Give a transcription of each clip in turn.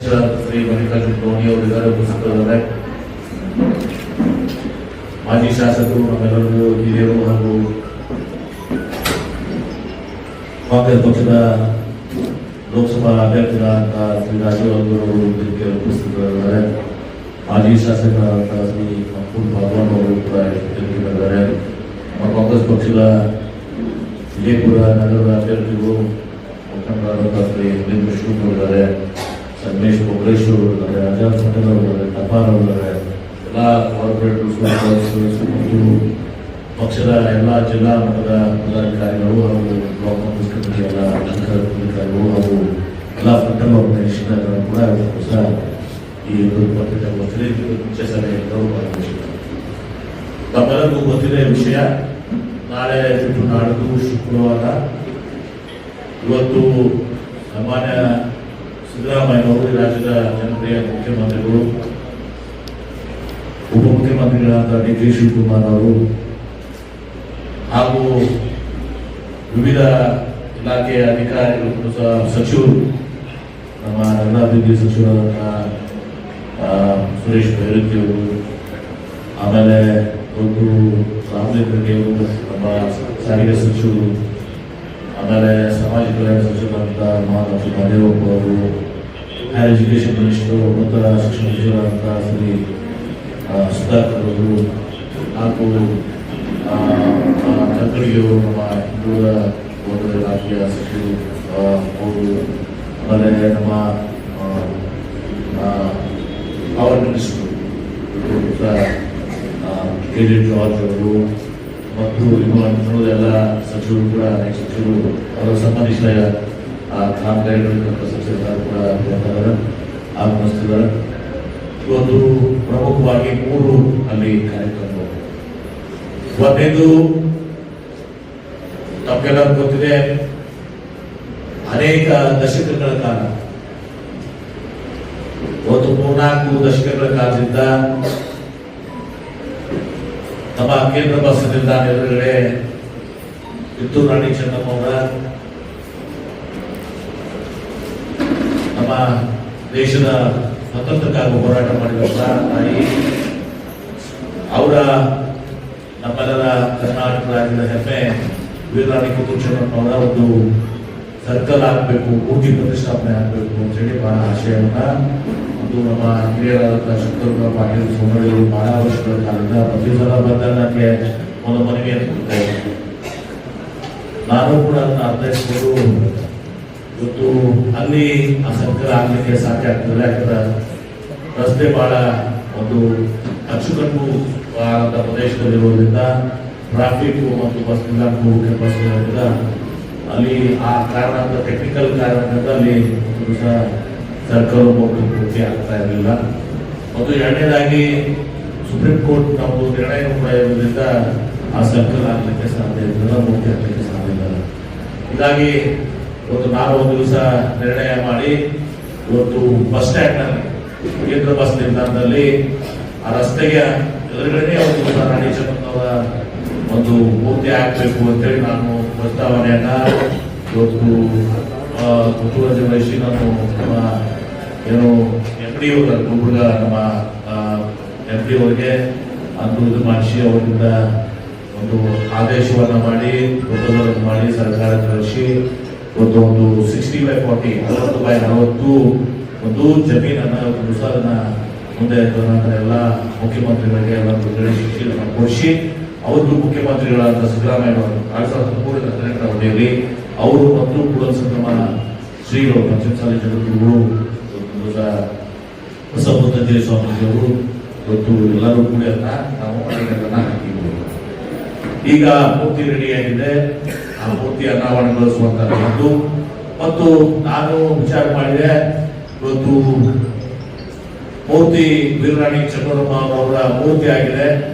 ಶ್ರೀ ಮಲ್ಲಿಕಾರ್ಜುನ ಧೋನಿ ಅವರಿದ್ದಾರೆ, ಉಪಸ್ಥಿತರಿದ್ದಾರೆ. ಮಾಜಿ ಶಾಸಕರು, ನಮ್ಮೆಲ್ಲರಿಗೂ ಹಿರಿಯರು ಹಾಗೂ ಕಾಂಗ್ರೆಸ್ ಪಕ್ಷದ ಲೋಕಸಭಾ ಅಭ್ಯರ್ಥಿಗಳಾದಂಥ ಶ್ರೀ ರಾಜೀವ್ ಅವರು ಇದಕ್ಕೆ ಉಪಸ್ಥಿತರಿದ್ದಾರೆ. ಮಾಜಿ ಶಾಸಕರಾದಂಥ ಶ್ರೀ ಮಕ್ಕಳು ಭಗವಾನ್ ಅವರು ಕೂಡ ಇದ್ದಾರೆ. ಕಾಂಗ್ರೆಸ್ ಪಕ್ಷದ ವಿಜಯಪುರ ನಗರದ ಅಭ್ಯರ್ಥಿಗಳು ಮುಖಂಡರಾದಂಥ ಶ್ರೀ ಅರವಿಂದ್ ವಿಷ್ಣು ಇದ್ದಾರೆ, ಸಂಗಮೇಶ್ ಕೊಬ್ರೇಶ್ವರ್ ಇದ್ದಾರೆ, ಆಜಾದ್ ಪಟೇಲ್ ಅವರಿದ್ದಾರೆ, ಟಪಾರ್ ಅವರಿದ್ದಾರೆ. ಎಲ್ಲ ಕಾರ್ಪೊರೇಟರ್ಸ್ ಮತ್ತು ಪಕ್ಷದ ಎಲ್ಲ ಜಿಲ್ಲಾ ಮಟ್ಟದ ಪದಾಧಿಕಾರಿಗಳು ಹಾಗೂ ಬ್ಲಾಕ್ ಕಾಂಗ್ರೆಸ್ ಕಮಿಟಿ ಎಲ್ಲ ಅಧಿಕಾರಿಗಳು ಹಾಗೂ ಎಲ್ಲ ಫ್ರಂಟಲ್ ಆರ್ಗನೈಸೇಷನ್ ಕೂಡ ಹೊಸ ಈ ಪತ್ರಿಕಾ ಮುಂಚೆ ಸಭೆಯನ್ನು ಭಾಗವಹಿಸಿದ್ದಾರೆ. ತಮ್ಮೆಲ್ಲರಿಗೂ ಗೊತ್ತಿದೆ ವಿಷಯ. ನಾಳೆ ಬಿಟ್ಟು ನಾಡಿದ್ದು ಶುಕ್ರವಾರ, ಇವತ್ತು ಸಾಮಾನ್ಯ ಸಿದ್ದರಾಮಯ್ಯನವರು ರಾಜ್ಯದ ಜನಪ್ರಿಯ ಮುಖ್ಯಮಂತ್ರಿಗಳು, ಉಪಮುಖ್ಯಮಂತ್ರಿಗಳಾದ ಡಿ ಕೆ ಶಿವಕುಮಾರ್ ಅವರು ಹಾಗೂ ವಿವಿಧ ಇಲಾಖೆಯ ಅಧಿಕಾರಿಗಳು ಸಚಿವರು, ನಮ್ಮ ನಗರಾಭಿವೃದ್ಧಿ ಸಚಿವರಾದಂತಹ ಸುರೇಶ್ ಭೈರತಿ ಅವರು, ಆಮೇಲೆ ಒಂದು ರಾಮಲಿಂಗರೆಡ್ಡಿ ಅವರು, ನಮ್ಮ ಸಾರಿಗೆ ಸಚಿವರು, ಆಮೇಲೆ ಸಾಮಾಜಿಕ ಕಲ್ಯಾಣ ಸಚಿವರಾದಂಥ ಮಹಾರಾಜ ಮಾದೇವಪ್ಪ ಅವರು, ಹೈಯರ್ ಎಜುಕೇಷನ್ ಮಿನಿಸ್ಟರ್ ಉನ್ನತ ಶಿಕ್ಷಣ ಸಚಿವರಾದಂಥ ಶ್ರೀ ಸುಧಾಕರ್ ಅವರು ಹಾಗೂ ಕಲ್ಕಡಿಯವರು, ನಮ್ಮ ಹಿಂದುಳಿದ ವರ್ಗದ ಇಲಾಖೆಯ ಸಚಿವರು ಅವರು, ಆಮೇಲೆ ನಮ್ಮ power minister K J George ಅವರು ಮತ್ತು ಇನ್ನುಳಿದ ಎಲ್ಲ ಸಚಿವರು ಕೂಡ ಅನೇಕ ಸಚಿವರು ಅವರ ಸಂಬಂಧಿಸಿದ ಕಾಮಗಾರಿಗಳಿರ್ತಕ್ಕಂಥ ಸಚಿವರು ಕೂಡ ಆಗಮಿಸ್ತಿದ್ದಾರೆ. ಇವತ್ತು ಪ್ರಮುಖವಾಗಿ 3 ಅಲ್ಲಿ ಕಾರ್ಯಕ್ರಮಗಳು. ಒಂದೇದು ತಮಗೆಲ್ಲರೂ ಗೊತ್ತಿದೆ, ಅನೇಕ ದಶಕಗಳ ಕಾಲ, ಒಂದು 3-4 ದಶಕಗಳ ಕಾಲದಿಂದ ನಮ್ಮ ಕೇಂದ್ರ ಬಸ್ ನಿಲ್ದಾಣ ಎದುರುಗಡೆ ಕಿತ್ತೂರು ರಾಣಿ ಚೆನ್ನಮ್ಮವರ, ನಮ್ಮ ದೇಶದ ಸ್ವತಂತ್ರಕ್ಕಾಗಿ ಹೋರಾಟ ಮಾಡಿದಂಥ ತಾಯಿ ಅವರ, ನಮ್ಮೆಲ್ಲರ ಕರ್ನಾಟಕ ರಾಜ್ಯದ ಹೆಮ್ಮೆ ವೀರರಾಣಿ ಕಿತ್ತೂರು ಚೆನ್ನಮ್ಮನವರ ಒಂದು ಸರ್ಕಲ್ ಆಗಬೇಕು, ಮೂರ್ತಿ ಪ್ರತಿಷ್ಠಾಪನೆ ಆಗಬೇಕು ಅಂತೇಳಿ ಬಹಳ ಆಶಯವನ್ನ ಒಂದು ನಮ್ಮ ಹಿರಿಯರಾದಂಥ ಶಂಕರಗೌಡ ಪಾಟೀಲ್ ಸೋಮಳಿಯವರು ಬಹಳ ವರ್ಷಗಳ ಕಾಲದಿಂದ ಪ್ರತಿ ಸಲ ಬಂದಾಗ ನನಗೆ ಒಂದು ಮನವಿಯನ್ನು ಕೊಡ್ತಾರೆ. ನಾನು ಕೂಡ ಅದನ್ನು ಅರ್ಥೈಸಿಕೊಂಡು ಇವತ್ತು ಅಲ್ಲಿ ಆ ಸರ್ಕಲ್ ಆಗಲಿಕ್ಕೆ ಸಾಧ್ಯ ಆಗ್ತದೆ. ಯಾಕಂದ್ರೆ ರಸ್ತೆ ಬಹಳ ಒಂದು ಅಚ್ಚುಕಟ್ಟು ಆದಂಥ ಪ್ರದೇಶದಲ್ಲಿರೋದ್ರಿಂದ ಟ್ರಾಫಿಕ್ ಮತ್ತು ಬಸ್ ನಿಲ್ದಾಣ ಹೋಗೋಕೆ ಬಸ್ ಇರೋದ್ರಿಂದ ಅಲ್ಲಿ ಆ ಕಾರಣದಿಂದ, ಟೆಕ್ನಿಕಲ್ ಕಾರಣದಿಂದ ಅಲ್ಲಿ ಸಹ ಸರ್ಕಲ್ ಹೋಗೋದು ಪೂರ್ತಿ ಆಗ್ತಾ ಇರಲಿಲ್ಲ. ಮತ್ತು ಎರಡನೇದಾಗಿ ಸುಪ್ರೀಂ ಕೋರ್ಟ್ ನಮ್ಮದು ನಿರ್ಣಯ ಕೂಡ ಇರೋದ್ರಿಂದ ಆ ಸರ್ಕಲ್ ಆಗಲಿಕ್ಕೆ ಸಾಧ್ಯ ಇರಲಿಲ್ಲ, ಮೂರ್ತಿ ಆಗಲಿಕ್ಕೆ ಸಾಧ್ಯ ಇಲ್ಲ. ಹೀಗಾಗಿ ಇವತ್ತು ನಾನು ಒಂದು ದಿವಸ ನಿರ್ಣಯ ಮಾಡಿ ಇವತ್ತು ಬಸ್ ಸ್ಟ್ಯಾಂಡ್ನಲ್ಲಿ, ಕೇಂದ್ರ ಬಸ್ ನಿಲ್ದಾಣದಲ್ಲಿ ಆ ರಸ್ತೆಗೆ ಎದುರುಗಡೆ ಒಂದು ರಾಣಿ ಚೆನ್ನಮ್ಮನವರ ಒಂದು ಮೂರ್ತಿ ಹಾಕಬೇಕು ಅಂತೇಳಿ ನಾನು ಪ್ರಸ್ತಾವನೆಯನ್ನ ಇವತ್ತು ಮುತುವರ್ಜಿ ವಹಿಸಿ ನಾನು ನಮ್ಮ ಏನು ಎಂ ಡಿ ಹುಡುಗ ನಮ್ಮ ಎಂ ಡಿ ಅವರಿಗೆ ಅಂದು ಇದು ಮಾಡಿಸಿ ಅವರಿಂದ ಒಂದು ಆದೇಶವನ್ನ ಮಾಡಿ ಪ್ರಪೋಸಲ್ ಮಾಡಿ ಸರ್ಕಾರ ಕಳಿಸಿ ಇವತ್ತು ಒಂದು 60/40 60/40 ಒಂದು ಜಮೀನನ್ನ ಅದನ್ನ ಮುಂದೆ ಎಲ್ಲ ಮುಖ್ಯಮಂತ್ರಿಗಳಿಗೆ ಶಿಕ್ಷಣ ಕೊಡಿಸಿ ಅವರು ಮುಖ್ಯಮಂತ್ರಿಗಳಾದ ಸಿದ್ದರಾಮಯ್ಯ ಅವರು 2013 ಅವಧಿಯಲ್ಲಿ ಅವರು ಮತ್ತು ಕೂಡಲ ಸಂಗಮ ಶ್ರೀಗಳು ಪಂಚಮಸಾಲಿ ಜಗದ್ಗುರು ಬಸವಪಂತ ಸ್ವಾಮೀಜಿಯವರು ಇವತ್ತು ಎಲ್ಲರೂ ಕೂಡ ನಾವು ಅಡಿಗೆಗಳನ್ನ ಹಾಕಿದ್ದೀವಿ. ಈಗ ಮೂರ್ತಿ ರೆಡಿಯಾಗಿದೆ. ಆ ಮೂರ್ತಿ ಅನಾವರಣಗೊಳಿಸುವಂತಹದ್ದು ಮತ್ತು ನಾನು ವಿಚಾರ ಮಾಡಿದೆ, ಇವತ್ತು ಮೂರ್ತಿ ವೀರರಾಣಿ ಚೆನ್ನಮ್ಮ ಅವರ ಮೂರ್ತಿ ಆಗಿದೆ,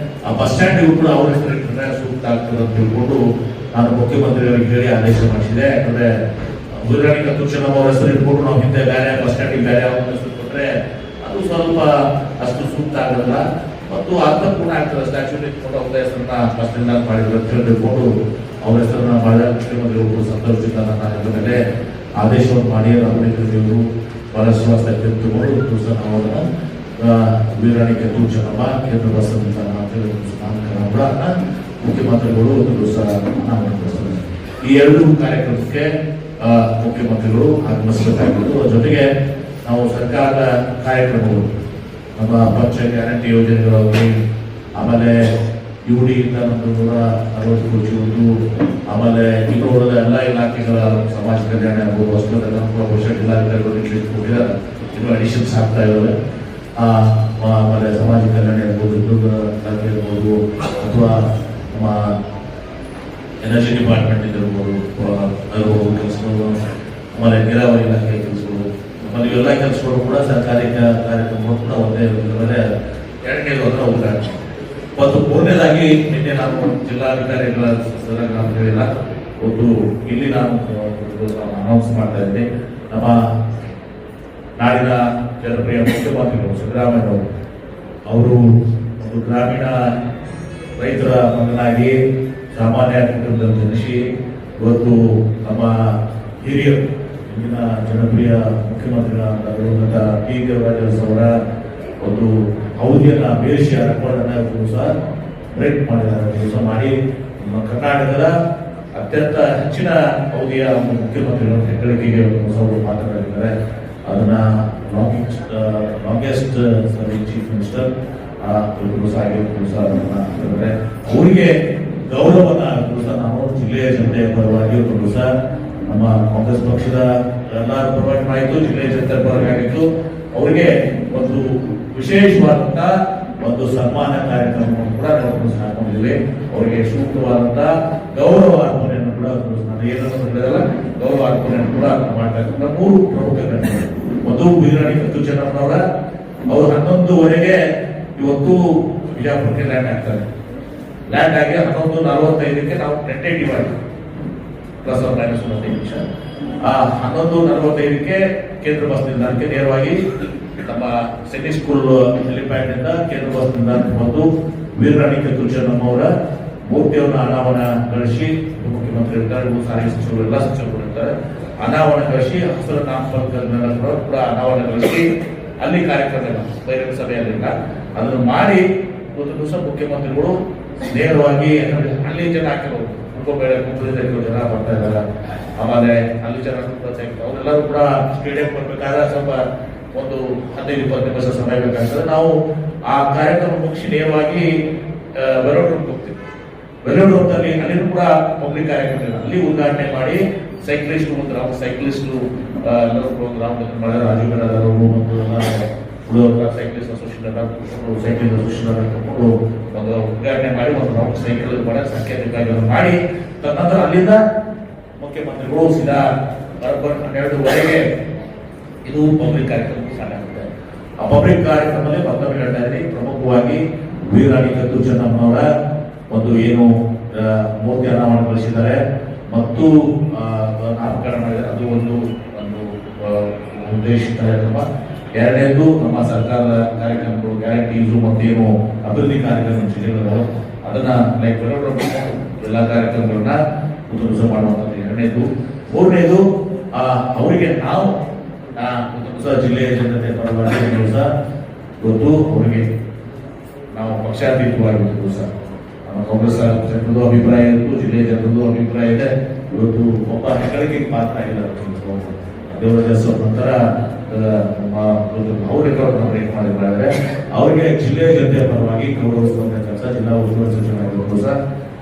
ಆ ಬಸ್ ಸ್ಟ್ಯಾಂಡ್ಗೂ ಕೂಡ ಅವರ ಹೆಸರಿಟ್ಟರೆ ಸೂಕ್ತ ಆಗ್ತದೆ ಅಂತ ತಿಳ್ಕೊಂಡು ನಾನು ಮುಖ್ಯಮಂತ್ರಿಗಳಿಗೆ ಹೇಳಿ ಆದೇಶ ಮಾಡಿಸಿದೆ. ಯಾಕಂದ್ರೆ ವೀರರಾಣಿ ಕಿತ್ತೂರು ಚೆನ್ನಮ್ಮ ಅವರ ಹೆಸರು ಇಟ್ಕೊಂಡು ನಾವು ಹಿಂದೆ ಬೇರೆ ಬಸ್ ಸ್ಟ್ಯಾಂಡಿಗೆ ಬೇರೆ ಅವ್ರ ಹೆಸರು ಕೊಟ್ಟರೆ ಅದು ಸ್ವಲ್ಪ ಅಷ್ಟು ಸೂಕ್ತ ಆಗಲ್ಲ ಮತ್ತು ಅರ್ಥಪೂರ್ಣ ಆಗ್ತದೆ. ಸ್ಟ್ಯಾಚ್ಯೂ ಇಟ್ಕೊಂಡು ಅವ್ರ ಹೆಸರನ್ನ ಬಸ್ ನಿಲ್ದಾಣ ಮಾಡಿದ್ರು ಅಂತ ತಿಳ್ಕೊಂಡು ಅವ್ರ ಹೆಸರನ್ನ ಮಾಡಿದ ಮುಖ್ಯಮಂತ್ರಿಗಳು ಸಂತೋಷದಿಂದ ನನ್ನ ಮೇಲೆ ಆದೇಶವನ್ನು ಮಾಡಿ ರಾಮಲಿಂಗರೆಡ್ಡಿಯವರು ಬಹಳ ವಿಶ್ವಾಸ ತೆಗೆದುಕೊಂಡು ಇವತ್ತು ಸಹ ನಾವು ಅದನ್ನು ವೀರಾಣಿಕೆ ಚೆನ್ನಮ್ಮ ಕೇಂದ್ರ ಬಸವಂತ ನಾಮಕರಣ ಕೂಡ ಮುಖ್ಯಮಂತ್ರಿಗಳು ಒಂದು ಸಹ ಅನಾಮಗೊಳಿಸಿದ್ದಾರೆ. ಈ ಎರಡು ಕಾರ್ಯಕ್ರಮಕ್ಕೆ ಮುಖ್ಯಮಂತ್ರಿಗಳು ಆಗಮಿಸಬೇಕಾಗಿತ್ತು. ಅದರ ಜೊತೆಗೆ ನಾವು ಸರ್ಕಾರದ ಕಾರ್ಯಕ್ರಮಗಳು ನಮ್ಮ ಪಂಚ ಗ್ಯಾರಂಟಿ ಯೋಜನೆಗಳಾಗಲಿ, ಆಮೇಲೆ ಯುಡಿಯಿಂದ 160 ಕೋಟಿ ಒಂದು, ಆಮೇಲೆ ಇನ್ನೂ ಉಳಿದ ಎಲ್ಲ ಇಲಾಖೆಗಳ ಸಮಾಜ ಕಲ್ಯಾಣ ಆಗ್ಬೋದು, ಹೊಸಕೋಟೆ ಬಹುಶಃ ಜಿಲ್ಲಾಧಿಕಾರಿಗಳು ಹೋಗಿದ್ದಾರೆ, ಇನ್ನೂ ಅಡಿಷನ್ಸ್ ಆಗ್ತಾ ಇದ್ದಾವೆ. ಆಮೇಲೆ ಸಮಾಜ ಕಲ್ಯಾಣ ಇರ್ಬೋದು, ಉದ್ಯೋಗ ಇಲಾಖೆ ಇರ್ಬೋದು, ಅಥವಾ ನಮ್ಮ ಎನರ್ಜಿ ಡಿಪಾರ್ಟ್ಮೆಂಟ್ ಇರ್ಬೋದು ಕೆಲಸಗಳು, ಆಮೇಲೆ ನೀರಾವರಿ ಇಲಾಖೆ ಕೆಲಸಗಳು, ಆಮೇಲೆ ಇವೆಲ್ಲ ಕೆಲಸಗಳು ಕೂಡ ಸರ್ಕಾರಿ ಕಾರ್ಯಕ್ರಮಗಳು ಕೂಡ ಒಂದೇ ಇರೋದ್ರಿಂದ ಎರಡನೇದು ಅಂದ್ರೆ ಉದ್ಘಾಟನೆ. ಮತ್ತು ಮೂರನೇದಾಗಿ ನಿನ್ನೆ ನಾನು ಜಿಲ್ಲಾಧಿಕಾರಿಗಳ ನಾನು ಹೇಳಿಲ್ಲ, ಒಂದು ಇಲ್ಲಿ ನಾನು ಅನೌನ್ಸ್ ಮಾಡ್ತಾ ಇದ್ದೆ, ನಮ್ಮ ನಾಡಿನ ಜನಪ್ರಿಯ ಮುಖ್ಯಮಂತ್ರಿಗಳು ಸಿದ್ದರಾಮಯ್ಯ ಅವರು ಒಂದು ಗ್ರಾಮೀಣ ರೈತರ ಮಗನಾಗಿ ಸಾಮಾನ್ಯ ಕುಟುಂಬದಲ್ಲಿ ಜನಿಸಿ ಇವತ್ತು ನಮ್ಮ ಹಿರಿಯರು ಇಂದಿನ ಜನಪ್ರಿಯ ಮುಖ್ಯಮಂತ್ರಿಗಳಾದಂಥ ಟಿ ದೇವರಾಜ ಅವರ ಒಂದು ಅವಧಿಯನ್ನ ಬೇರಿಸಿ ಆ ರೆಕಾರ್ಡನ್ನು ಸಹ ಬ್ರೇಕ್ ಮಾಡಿದ್ದಾರೆ. ಕೆಲಸ ಮಾಡಿ ನಮ್ಮ ಕರ್ನಾಟಕದ ಅತ್ಯಂತ ಹೆಚ್ಚಿನ ಅವಧಿಯ ಮುಖ್ಯಮಂತ್ರಿಗಳ ಹೆಗ್ಗಳಿಕೆಗೆ ಅವರು ಮಾತನಾಡಿದ್ದಾರೆ. ಅದನ್ನ ಲಾಂಗೆಸ್ಟ್ ಸರ್ವಿಂಗ್ ಚೀಫ್ ಮಿನಿಸ್ಟರ್ ಆಗಿದ್ದಾರೆ. ಅವರಿಗೆ ಗೌರವನ ಸಹ ನಾವು ಜಿಲ್ಲೆಯ ಜನತೆಯ ಪರವಾಗಿ ಸಹ ನಮ್ಮ ಕಾಂಗ್ರೆಸ್ ಪಕ್ಷದ ಎಲ್ಲರ ಪರವಾಗಿ ಮಾಡಿದ್ದು, ಜಿಲ್ಲೆಯ ಜನತೆಯ ಪರವಾಗಿ ಆಗಿತ್ತು. ಅವರಿಗೆ ಒಂದು ವಿಶೇಷವಾದಂತಹ ಒಂದು ಸನ್ಮಾನ ಕಾರ್ಯಕ್ರಮವನ್ನು ಕೂಡ ನಾವು ಹಾಕೊಂಡಿದ್ದೇವೆ. ಅವರಿಗೆ ಸೂಕ್ತವಾದಂತಹ ಗೌರವ ಅರ್ಪಣೆಯನ್ನು ಕೂಡ ಏನನ್ನು ಹೇಳಿದಲ್ಲ, ಗೌರವ ಅರ್ಪಣೆಯನ್ನು ಕೂಡ ಮಾಡ್ತಾ ಇದ್ದಾರೆ. 3 ಪ್ರಮುಖ ಘಟನೆಗಳು. ಒಂದು ವೀರಾಣಿ ಚೆನ್ನಮ್ಮನವರ ಅವರು 11:15 ಇವತ್ತು ಬಿಜಾಪುರಕ್ಕೆ ಲ್ಯಾಂಡ್ ಆಗ್ತಾರೆ. ಲ್ಯಾಂಡ್ ಆಗಿ 11:45 ನಾವು ಟೆಂಟೇಟಿವ್ ಆಗಿ ಪ್ಲಸ್ ಆರ್ ಮೈನಸ್ 15 ನಿಮಿಷ 11:45 ಕೇಂದ್ರ ಬಸ್ ನಿಲ್ದಾಣಕ್ಕೆ ನೇರವಾಗಿ ನಮ್ಮ ಸಿಟಿ ಸ್ಕೂಲ್ ಹೆಲಿಪ್ಯಾಡ್ ನಿಂದ ಕೇಂದ್ರ ಬಸ್ ನಿಲ್ದಾಣಕ್ಕೆ ಬಂದು ವೀರಾಣಿ ಚೆನ್ನಮ್ಮವರ ಮೂರ್ತಿಯನ್ನು ಅನಾವರಣಗೊಳಿಸಿ, ಮುಖ್ಯಮಂತ್ರಿಗಳು, ಸಾರಿಗೆ ಸಚಿವರು, ಎಲ್ಲ ಸಚಿವರು ಇರ್ತಾರೆ, ಅನಾವರಣಗೊಳಿಸಿ ಹಸಿರು ನಾಮಫಲಕ ಕೂಡ ಅನಾವರಣಗೊಳಿಸಿ ಅಲ್ಲಿ ಕಾರ್ಯಕ್ರಮ ಬಹಿರಂಗ ಸಭೆಯಲ್ಲಿಲ್ಲ ಅದನ್ನು ಮಾಡಿ ಒಂದು ದಿವಸ ಮುಖ್ಯಮಂತ್ರಿಗಳು ನೇರವಾಗಿ ಅಲ್ಲಿ ಜನ ಹಾಕಿರೋರು ಕುಂಭದಿಂದ ಜನ ಬರ್ತಾ ಇದ್ದಾರೆ. ಆಮೇಲೆ ಅಲ್ಲಿ ಜನ ಅವರೆಲ್ಲರೂ ಕೂಡ ಸ್ಟೇಡಿಯಂ ಬರ್ಬೇಕಾದ್ರೆ ಸ್ವಲ್ಪ ಒಂದು 15-20 ನಿಮಿಷ ಸಮಯ ಬೇಕಾಗ್ತದೆ. ನಾವು ಆ ಕಾರ್ಯಕ್ರಮ ಮುಗಿಸಿ ನೇರವಾಗಿ ವೆರೋಡ್ ರೂಮ್ಗೆ ಹೋಗ್ತೀವಿ. ವೆರೋಡ್ ರೂಮ್ನಲ್ಲಿ ಅಲ್ಲಿನೂ ಕೂಡ ಪಬ್ಲಿಕ್ ಕಾರ್ಯಕ್ರಮ ಇಲ್ಲ, ಅಲ್ಲಿ ಉದ್ಘಾಟನೆ ಮಾಡಿ ಸೈಕ್ಲಿಸ್ಟ್ ಒಂದು ರೌಂಡ್ ಸೈಕ್ಲಿಸ್ಟು ಎಲ್ಲರೂ ಒಂದು ರೌಂಡ್ ಮಾಡಿದ್ರೆ ರಾಜೀವ್ ಗಡದರು ಮತ್ತು ಉಳಿದವರ ಸೈಕ್ಲಿಸ್ಟ್ ಅಸೋಸಿಯೇಷನ್ ಸೈಕ್ಲಿಂಗ್ ಅಸೋಸಿಯೇಷನ್ ಕರ್ಕೊಂಡು ಒಂದು ಉದ್ಘಾಟನೆ ಮಾಡಿ ಒಂದು ರೌಂಡ್ ಸೈಕಲ್ ಮಾಡಿ ಸಾಂಕೇತಿಕವಾಗಿ ಮಾಡಿ ತದನಂತರ ಅಲ್ಲಿಂದ ಮುಖ್ಯಮಂತ್ರಿಗಳು ಸೀದಾ 12:30 ಇದು ಪಬ್ಲಿಕ್ ಕಾರ್ಯಕ್ರಮ ಸಾಲಾಗುತ್ತೆ. ಆ ಪಬ್ಲಿಕ್ ಕಾರ್ಯಕ್ರಮದಲ್ಲಿ ಮತ್ತೊಮ್ಮೆ ಹೇಳ್ತಾ ಇದ್ದೀನಿ, ಪ್ರಮುಖವಾಗಿ ವೀರಾಣಿ ಚೆನ್ನಮ್ಮನವರ ಒಂದು ಏನು ಮೂರ್ತಿ ಅನಾವರಣಗೊಳಿಸಿದ್ದಾರೆ ಮತ್ತು ನಾಮಕರಣ ಮಾಡಿದ್ದಾರೆ, ಅದು ಒಂದು ಉದ್ದೇಶಿತ ಕಾರ್ಯಕ್ರಮ. ಎರಡನೇದು ನಮ್ಮ ಸರ್ಕಾರದ ಕಾರ್ಯಕ್ರಮಗಳು, ಗ್ಯಾರಂಟೀಸು ಮತ್ತೇನು ಅಭಿವೃದ್ಧಿ ಕಾರ್ಯಕ್ರಮ ಜಿಲ್ಲೆಗಳು ಅದನ್ನ ಲೈಕ್ ಎಲ್ಲ ಕಾರ್ಯಕ್ರಮಗಳನ್ನ ಉತ್ತರಿಸ ಮಾಡುವಂಥದ್ದು ಎರಡನೇದು. ಮೂರನೇದು ಅವರಿಗೆ ನಾವು ಜಿಲ್ಲೆಯ ಜನತೆ ಪರವಾಗಿ ಸಹ ಇವತ್ತು ಅವರಿಗೆ ನಾವು ಪಕ್ಷಾತೀತವಾಗಿರ್ತೀವಿ ಸಹ ನಮ್ಮ ಕಾಂಗ್ರೆಸ್ ಜನರದ್ದು ಅಭಿಪ್ರಾಯ ಇತ್ತು, ಜಿಲ್ಲೆಯ ಜನರದ್ದು ಅಭಿಪ್ರಾಯ ಇದೆ. ಇವತ್ತು ಒಬ್ಬ ಹೆಗ್ಗಳಿಕೆಗೆ ಪಾತ್ರ ಆಗಿದ್ದಾರೆ. ದೇವರಾಜ ನಂತರ ಅವರಿಗೆ ಮಾಡಿದ್ದಾರೆ. ಅವರಿಗೆ ಜಿಲ್ಲೆಯ ಜನತೆಯ ಪರವಾಗಿ ಗೌರವಿಸುವಂತ ಕೆಲಸ ಜಿಲ್ಲಾ ಉಸ್ತುವಾರಿ ಸಚಿವರಾಗಿರ್ಬೋದು ಸಹ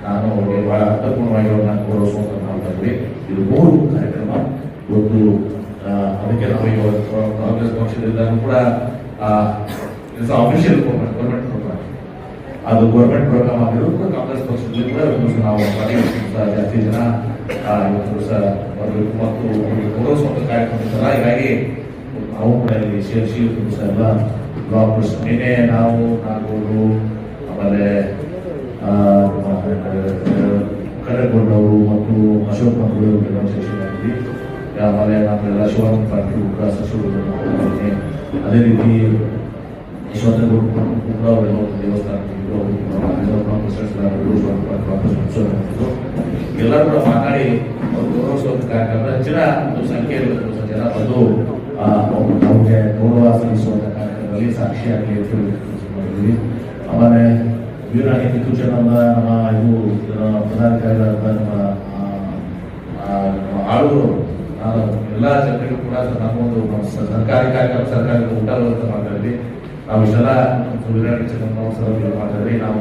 ನಾನು ಅವರಿಗೆ ಬಹಳ ಅರ್ಥಪೂರ್ಣವಾಗಿ ಅವ್ರನ್ನ ಗೌರವಿಸುವಂತ ಮಾಡ್ತಾ ಇದ್ವಿ. ಇದು 3 ಕಾರ್ಯಕ್ರಮ ಇವತ್ತು. ಅದಕ್ಕೆ ನಾವು ಈಗ ಕಾಂಗ್ರೆಸ್ ಪಕ್ಷದಿಂದ ಕೂಡ ಅಫಿಷಿಯಲ್ ಗೌರ್ಮೆಂಟ್ ಪ್ರೋಗ್ರಾಮ್, ಅದು ಗೌರ್ಮೆಂಟ್ ಪ್ರೋಗ್ರಾಮ್ ಆಗಿರೋದು ಕೂಡ ಕಾಂಗ್ರೆಸ್ ಪಕ್ಷದಲ್ಲಿ ಕೂಡ ನಾವು ಜಾಸ್ತಿ ಜನ ಇವತ್ತು ಸಹ ಬರಬೇಕು ಮತ್ತು ಗೌರವಿಸುವಂತ ಕಾರ್ಯಕ್ರಮ ಇರ್ತಲ್ಲ. ಹೀಗಾಗಿ ನಾವು ಕೂಡ ಇಲ್ಲಿ ಸೇರಿಸಿ ಸಹ ಎಲ್ಲ ಬ್ಲಾಕ್ ನಿನ್ನೆ ನಾವು ನಾಗೂರು ಆಮೇಲೆ ಕಡೆಗೊಂಡವರು ಮತ್ತು ಅಶೋಕ್ ಮಂಗಳೂರು ಸೆಕ್ಷನ್ ಆಗಿದ್ವಿ. ಆಮೇಲೆ ನಮ್ಮೆಲ್ಲ ಶಿವಾನಂದ ಪಾಟೀಲ್ ಕೂಡ ಸಚಿವರು, ಅದೇ ರೀತಿ ಯಶವಂತಗೌಡ ಕೂಡ ಅವರೆಲ್ಲ ದೇವಸ್ಥಾನಗಳು ಎಲ್ಲರೂ ಕೂಡ ಮಾತಾಡಿ ಗೌರವಿಸುವಂತ ಕಾರ್ಯಕ್ರಮ ಹೆಚ್ಚಿನ ಒಂದು ಸಂಖ್ಯೆಯಲ್ಲಿ ಜನ ಬಂದು ನಮಗೆ ಗೌರವ ಸಲ್ಲಿಸುವಂಥ ಕಾರ್ಯಕ್ರಮದಲ್ಲಿ ಸಾಕ್ಷಿಯಾಗಿ ಮಾಡಿದ್ವಿ. ಆಮೇಲೆ ವೀರಾಣಿ ಕಿತ್ತೂರು ಚೆನ್ನಮ್ಮ ನಮ್ಮ ಇದು ಪದಾಧಿಕಾರಿಗಳಾದ ನಮ್ಮ ಆಳುಗಳು ಎಲ್ಲ ಜನರಿಗೂ ಕೂಡ ನಮ್ಮೊಂದು ಸರ್ಕಾರಿ ಕಾರ್ಯಕ್ರಮ ಸರ್ಕಾರಿ ಊಟ ವ್ಯವಸ್ಥೆ ಮಾಡ್ತಾ ನಾವು ಇಷ್ಟೆಲ್ಲ ವೀರಾಣಿ ಚೆನ್ನಮ್ಮ ಸರ್ ಮಾಡಿದ್ರಿ. ನಾವು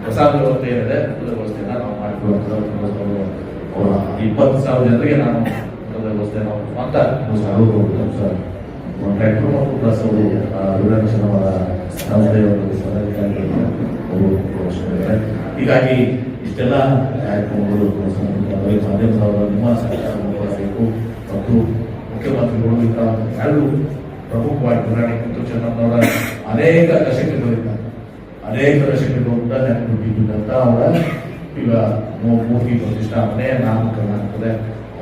ಪ್ರಸಾದ ವ್ಯವಸ್ಥೆ ಏನಿದೆ ಊಟದ ವ್ಯವಸ್ಥೆನ ನಾವು ಮಾಡಿಕೊಳ್ಳುವಂಥದ್ದು 20,000 ಜನರಿಗೆ ನಾನು ಊಟದ ವ್ಯವಸ್ಥೆ ನಾವು ಸ್ವಂತ ಟ್ರ್ಯಾಕ್ಟರ್ ಮತ್ತು ಪ್ಲಸ್ ಅವರು ವೀರಾಣಿ ಚೆನ್ನಮ್ಮರ ಸಂಸ್ಥೆಯ ಒಂದು ಪದಾಧಿಕಾರಿಗಳಿಗೆ ಅವರು ಹೀಗಾಗಿ ಇಷ್ಟೆಲ್ಲ ಕಾರ್ಯಕ್ರಮಗಳು ಮಾಧ್ಯಮದವರು ನಿಮ್ಮ ಸರ್ಕಾರ ಮಾಡಬೇಕು ಮತ್ತು ಮುಖ್ಯಮಂತ್ರಿಗಳು ಎರಡು ಪ್ರಮುಖವಾಗಿ ವೀರಾಣಿ ಕಿತ್ತೂರು ಚೆನ್ನಮ್ಮನವರ ಅನೇಕ ದಶಕಗಳು ಕೂಡ ನೆನಪಿಟ್ಟಿದ್ದಂತ ಅವರ ಈಗ ಮೂರ್ತಿ ಪ್ರತಿಷ್ಠಾಪನೆ ನಾಮಕರಣ ಆಗ್ತದೆ.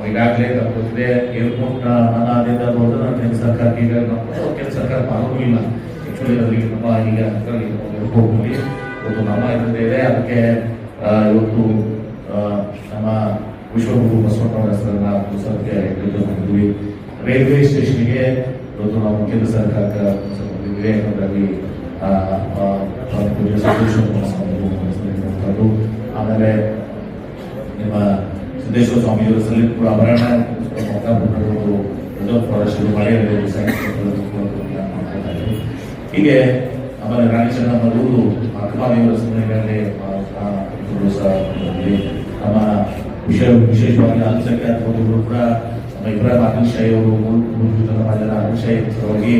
ಈಗಾಗಲೇ ಗೊತ್ತಿದೆ ಏರ್ಪೋರ್ಟ್ ನನ್ನ ಆದ್ಯತೆ ಅನ್ನೋದು ನನ್ನ ಕೇಂದ್ರ ಸರ್ಕಾರಕ್ಕೆ ಈಗ ಕೇಂದ್ರ ಸರ್ಕಾರ ಪಾಲ್ಗೊಳ್ಳಿಲ್ಲ. ಆಕ್ಚುಲಿ ಅದರಲ್ಲಿ ನಮ್ಮ ಈಗ ಏರ್ಪೋರ್ಟ್ನಲ್ಲಿ ಇವತ್ತು ನಮ್ಮ ಇದರಿಂದ ಇದೆ. ಅದಕ್ಕೆ ಇವತ್ತು ನಮ್ಮ ವಿಶ್ವಗುರು ಬಸವಣ್ಣವರ ಹೆಸರನ್ನ ಪುಸ್ತಕಕ್ಕೆ ಮಾಡಿದ್ವಿ. ರೈಲ್ವೆ ಸ್ಟೇಷನ್ಗೆ ಇವತ್ತು ನಾವು ಕೇಂದ್ರ ಸರ್ಕಾರಕ್ಕೆ ಬಂದಿದ್ವಿ. ಅದರಲ್ಲಿ ಆಮೇಲೆ ನಿಮ್ಮ ಸಿದ್ದೇಶ್ವರ ಸ್ವಾಮಿಯವರ ಹೆಸರಲ್ಲಿ ಕೂಡ ಆಭರಣ ಶುರು ಮಾಡಿ ಹೀಗೆ ಆಮೇಲೆ ರಾಣಿ ಚೆನ್ನಮ್ಮನವರು ಅಕ್ಕಮಾದೇವರ ಸ್ಮರಣೆಗಳಲ್ಲಿ ನಮ್ಮ ವಿಶೇಷವಾಗಿ ಅಲ್ಪಸಂಖ್ಯಾತ ಬಂಧುಗಳು ಕೂಡ ನಮ್ಮ ಇಬ್ರಾಹಿಂ ಆದಿಲ್ ಶಾಹಿ ಅವರು ಆದಿಲ್ ಶಾಹಿ ಸಲುವಾಗಿ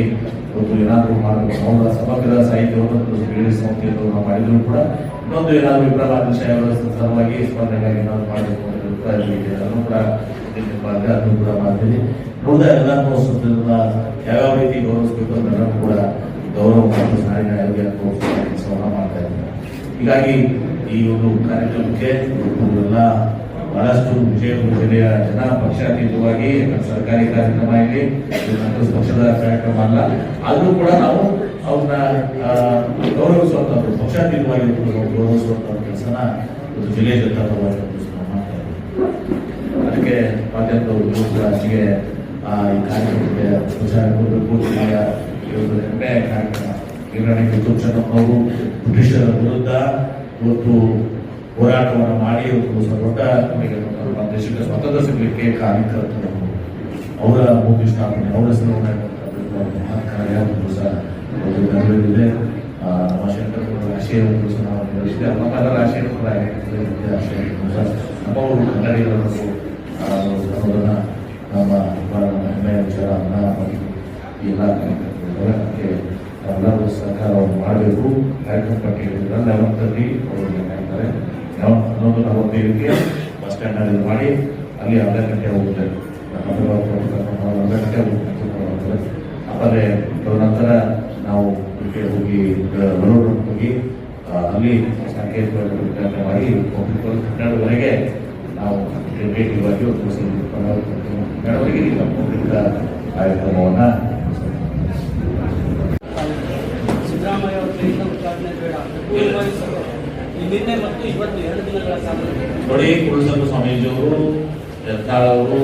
ಇವತ್ತು ಏನಾದರೂ ಮಾಡಬೇಕು ಅವರ ಸಮಗ್ರ ಸಾಹಿತ್ಯವನ್ನು ಸಂಸ್ಥೆಯನ್ನು ನಾವು ಮಾಡಿದ್ರು ಕೂಡ ಇನ್ನೊಂದು ಏನಾದರೂ ಇಬ್ರಾಹಿಂ ಆದಿಲ್ ಶಾಹಿ ಅವರ ಸಲುವಾಗಿ ಸ್ಮರಣೆಗಾಗಿ ಏನಾದ್ರು ಮಾಡಬೇಕು ಅದನ್ನು ಕೂಡ ಅದನ್ನು ಕೂಡ ಮಾಡ್ತೀವಿ. ಉಳಿದ ಎಲ್ಲರೂ ಯಾವ್ಯಾವ ರೀತಿ ಗೌರವಿಸಬೇಕು ಅದನ್ನು ಕೂಡ ಗೌರವ ಮತ್ತು ನಾಡಿನ ಆಯೋಗ ಕೆಲಸವನ್ನ ಮಾಡ್ತಾ ಇದ್ದಾರೆ. ಹೀಗಾಗಿ ಈ ಒಂದು ಕಾರ್ಯಕ್ರಮಕ್ಕೆ ಎಲ್ಲ ಬಹಳಷ್ಟು ವಿಜಯಪುರ ಜಿಲ್ಲೆಯ ಜನ ಪಕ್ಷಾತೀತವಾಗಿ ಸರ್ಕಾರಿ ಕಾರ್ಯಕ್ರಮ ಇಲ್ಲಿ ಪಕ್ಷದ ಕಾರ್ಯಕ್ರಮ ಅಲ್ಲ, ಆದರೂ ಕೂಡ ನಾವು ಅವ್ರನ್ನ ಗೌರವಿಸುವಂಥದ್ದು ಪಕ್ಷಾತೀತವಾಗಿ ಗೌರವಿಸುವಂಥ ಕೆಲಸನ ಇವತ್ತು ಜಿಲ್ಲೆಯ ಜನತಾ ಪರವಾಗಿ ಮಾಡ್ತಾ ಇದ್ದೀವಿ. ಅದಕ್ಕೆ ಮಾಧ್ಯಮದವರು ಅಷ್ಟಿಗೆ ಈ ಕಾರ್ಯಕ್ರಮಕ್ಕೆ ಪ್ರಚಾರ ಕೊಡಬೇಕು. ಜಿಲ್ಲೆಯ ಇವತ್ತು ಹೆಮ್ಮೆ ಕಾರ್ಯಕ್ರಮ ವೀರಾಣಿ ಕಿತ್ತೂರು ಚೆನ್ನಮ್ಮನವರು ಬ್ರಿಟಿಷರ ವಿರುದ್ಧ ಇವತ್ತು ಹೋರಾಟವನ್ನು ಮಾಡಿ ದೊಡ್ಡ ನಮ್ಮ ದೇಶಕ್ಕೆ ಸ್ವಾತಂತ್ರ್ಯ ಸಿಗಲಿಕ್ಕೆ ಕಾರ್ಯಕರ್ತರು ಅವರ ಮೂರ್ತಿ ಸ್ಥಾಪನೆ ಅವರ ಹೆಸರನ್ನು ಮಹತ್ ಕಾರ್ಯ ಸಹ ನೆರವೇರಿದೆ. ನಮ್ಮ ಶಂಕರಗೌಡರ ಆಶಯ ಸಹ ನಾವು ನೆರವೇರಿಸಿದೆ. ನಮ್ಮೆಲ್ಲರ ಆಶಯ ಕೂಡ ಆಶಯ ನಮ್ಮವರು ಕನ್ನಡಿಗರನ್ನು ಅನ್ನೋದನ್ನ ನಮ್ಮ ಹೆಮ್ಮೆಯ ವಿಚಾರವನ್ನ ಈ ಎಲ್ಲ ಕಾರ್ಯಕ್ರಮಕ್ಕೆ ಎಲ್ಲರೂ ಸಹಕಾರವನ್ನು ಮಾಡಬೇಕು. ಕಾರ್ಯಕ್ರಮ ಪಟ್ಟಿ ಹೇಳಿದ್ರಲ್ಲ 11ರಲ್ಲಿ ಅವರು ಹೇಳ್ತಾರೆ 11:45ಕ್ಕೆ ಬಸ್ ಸ್ಟ್ಯಾಂಡ್ ಮಾಡಿ ಅಲ್ಲಿ 12 ಗಂಟೆ ಹೋಗುತ್ತೆ. 12 ಗಂಟೆ ಹೋಗ್ತಾರೆ. ಆಮೇಲೆ ತದನಂತರ ನಾವು ಹೋಗಿ ಹೋಗಿ ಅಲ್ಲಿ ಸಂಕೇತ ಮಾಡಿ 12ವರೆಗೆ ನಾವು ಭೇಟಿಯಾಗಿ ಕಾರ್ಯಕ್ರಮವನ್ನು ಸಿದ್ದರಾಮಯ್ಯ ಅವರ ಉದ್ಘಾಟನೆ ಬೇಡ ನಿನ್ನೆ ಮತ್ತು ಇವತ್ತು 2 ದಿನಗಳ ನೋಡಿ. ಕುರುಸಂಗ ಸ್ವಾಮೀಜಿಯವರು ಯತ್ನಾಳವರು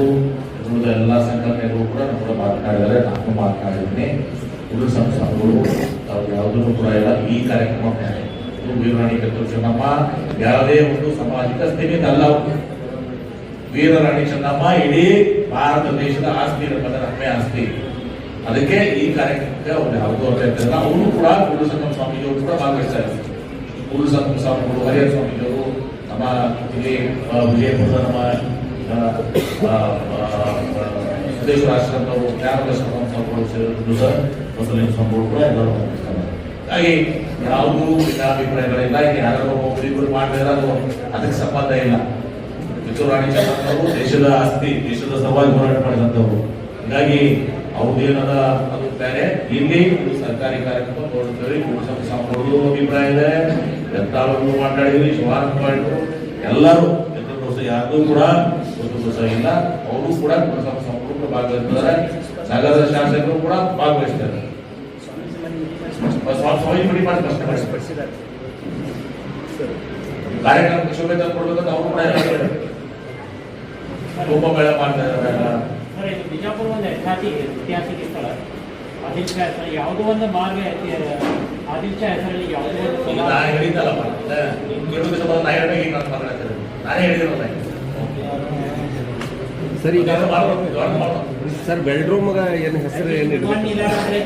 ಉಳಿದ ಎಲ್ಲ ಸಂಘಟನೆಗಳು ಕೂಡ ಕೂಡ ಮಾತನಾಡಿದರೆ ನಾನು ಮಾತನಾಡಿದ್ದೀನಿ. ಕುರುಸಂಗ ಸ್ವಾಮಿಗಳು ಅವ್ರು ಯಾವುದೂ ಕೂಡ ಇಲ್ಲ. ಈ ಕಾರ್ಯಕ್ರಮ ವೀರರಾಣಿ ಕಿತ್ತೂರು ಚೆನ್ನಮ್ಮ ಯಾವುದೇ ಒಂದು ಸಾಮಾಜಿಕ ಸ್ಥಿತಿ ಅಲ್ಲ. ವೀರರಾಣಿ ಚೆನ್ನಮ್ಮ ಇಡೀ ಭಾರತ ದೇಶದ ಆಸ್ತಿ ಇರಬೇಕಾದ ಹೆಮ್ಮೆ ಆಸ್ತಿ. ಅದಕ್ಕೆ ಈ ಕಾರ್ಯಕ್ರಮಕ್ಕೆ ಅವ್ರು ಯಾವುದೋ ಅರ್ಥ ಇರ್ತಿಲ್ಲ. ಅವರು ಕೂಡ ಕುರುಸಂಗಮ ಸ್ವಾಮೀಜಿಯವರು ಕೂಡ ಭಾಗವಹಿಸ್ತಾ ಇದ್ದಾರೆ. ಕುರುಸಂಗಮ ಸ್ವಾಮಿಗಳು ಹರಿಹರ ಸ್ವಾಮೀಜಿಯವರು ನಮ್ಮ ಇಲ್ಲಿ ವಿಜಯಪುರದ ನಮ್ಮ ಸಿದ್ದೇಶ್ವರ ಆಶ್ರಮದವರು ಜ್ಞಾನದರ್ಶನ ಸ್ವಾಮಿಗಳು ಸರ್ ಬಸವಲಿಂಗ ಸ್ವಾಮಿಗಳು ಕೂಡ ಎಲ್ಲರೂ ಭಾಗವಹಿಸ್ತಾರೆ. ಹಾಗಾಗಿ ಯಾವುದೂ ಭಿನ್ನಾಭಿಪ್ರಾಯಗಳಿಲ್ಲ. ಈಗ ಯಾರೋ ಒಬ್ಬರಿಬ್ಬರು ಮಾಡಿದ್ರೆ ಅದು ಅದಕ್ಕೆ ಸಂಬಂಧ ಇಲ್ಲ. ಕಿತ್ತೂರು ರಾಣಿ ಚೆನ್ನಮ್ಮನವರು ದೇಶದ ಆಸ್ತಿ, ದೇಶದ ಸಲುವಾಗಿ ಹೋರಾಟ ಮಾಡಿದಂಥವ್ರು. ಹೀಗಾಗಿ ಅವ್ರದ್ದೇನದ ಅದು ಬೇರೆ. ಇಲ್ಲಿ ಸರ್ಕಾರಿ ಕಾರ್ಯಕ್ರಮ ನೋಡ್ತೀವಿ. ಸಂಪೂರ್ಣ ಅಭಿಪ್ರಾಯ ಇದೆ. ಯತ್ನಾಳರು ಮಾತಾಡಿದ್ವಿ, ಶಿವಾನಂದ ಮಾಡಿದ್ರು, ಎಲ್ಲರೂ ದೋಷ ಯಾರಿಗೂ ಕೂಡ ಒಂದು ದೋಷ ಇಲ್ಲ. ಅವರು ಕೂಡ ಸಂಪೂರ್ಣ ಭಾಗವಹಿಸ್ತಾರೆ. ನಗರದ ಶಾಸಕರು ಕೂಡ ಭಾಗವಹಿಸ್ತಾರೆ. ಕಾರ್ಯಕ್ರಮಕ್ಕೆ ಶುಭೇಚ್ಛೆ ಕೊಡ್ಬೇಕಂತ ಅವರು ಕೂಡ ಕುಂಭಮೇಳ ಮಾಡ್ತಾ ಇದ್ದಾರೆ. ಸರ್ ಇದು ಬಿಜಾಪುರ ಒಂದು ಐತಿಹಾಸಿಕ ಸ್ಥಳ ಆದಿಲ್ಶಾ ಹೆಸರು ಯಾವುದೋ ಒಂದು ಮಾರ್ಗ ಐತಿ ಆದಿಲ್ಶಾ ಹೆಸರಲ್ಲಿ ಯಾವುದೋ ಒಂದು ನಾನು ಹೇಳಿದ್ದಲ್ಲಪ್ಪ ಕೆಲವು ದಿವಸ ಬಂದು ನಾ ಹೇಳ್ಬೇಕು ಈಗ ನಾನು ಮಾತಾಡ್ತೇನೆ ನಾನೇ ಹೇಳಿದಿರಲ್ಲ ಸರ್ ಈಗ ಮಾಡ್ಬೋದು ಸರ್ ಬೆಡ್ರೂಮ್ಗೆ ಏನು ಹೆಸರು ಏನು ವಿಮಾನ ನಿಲ್ದಾಣ ಅಂದ್ರೆ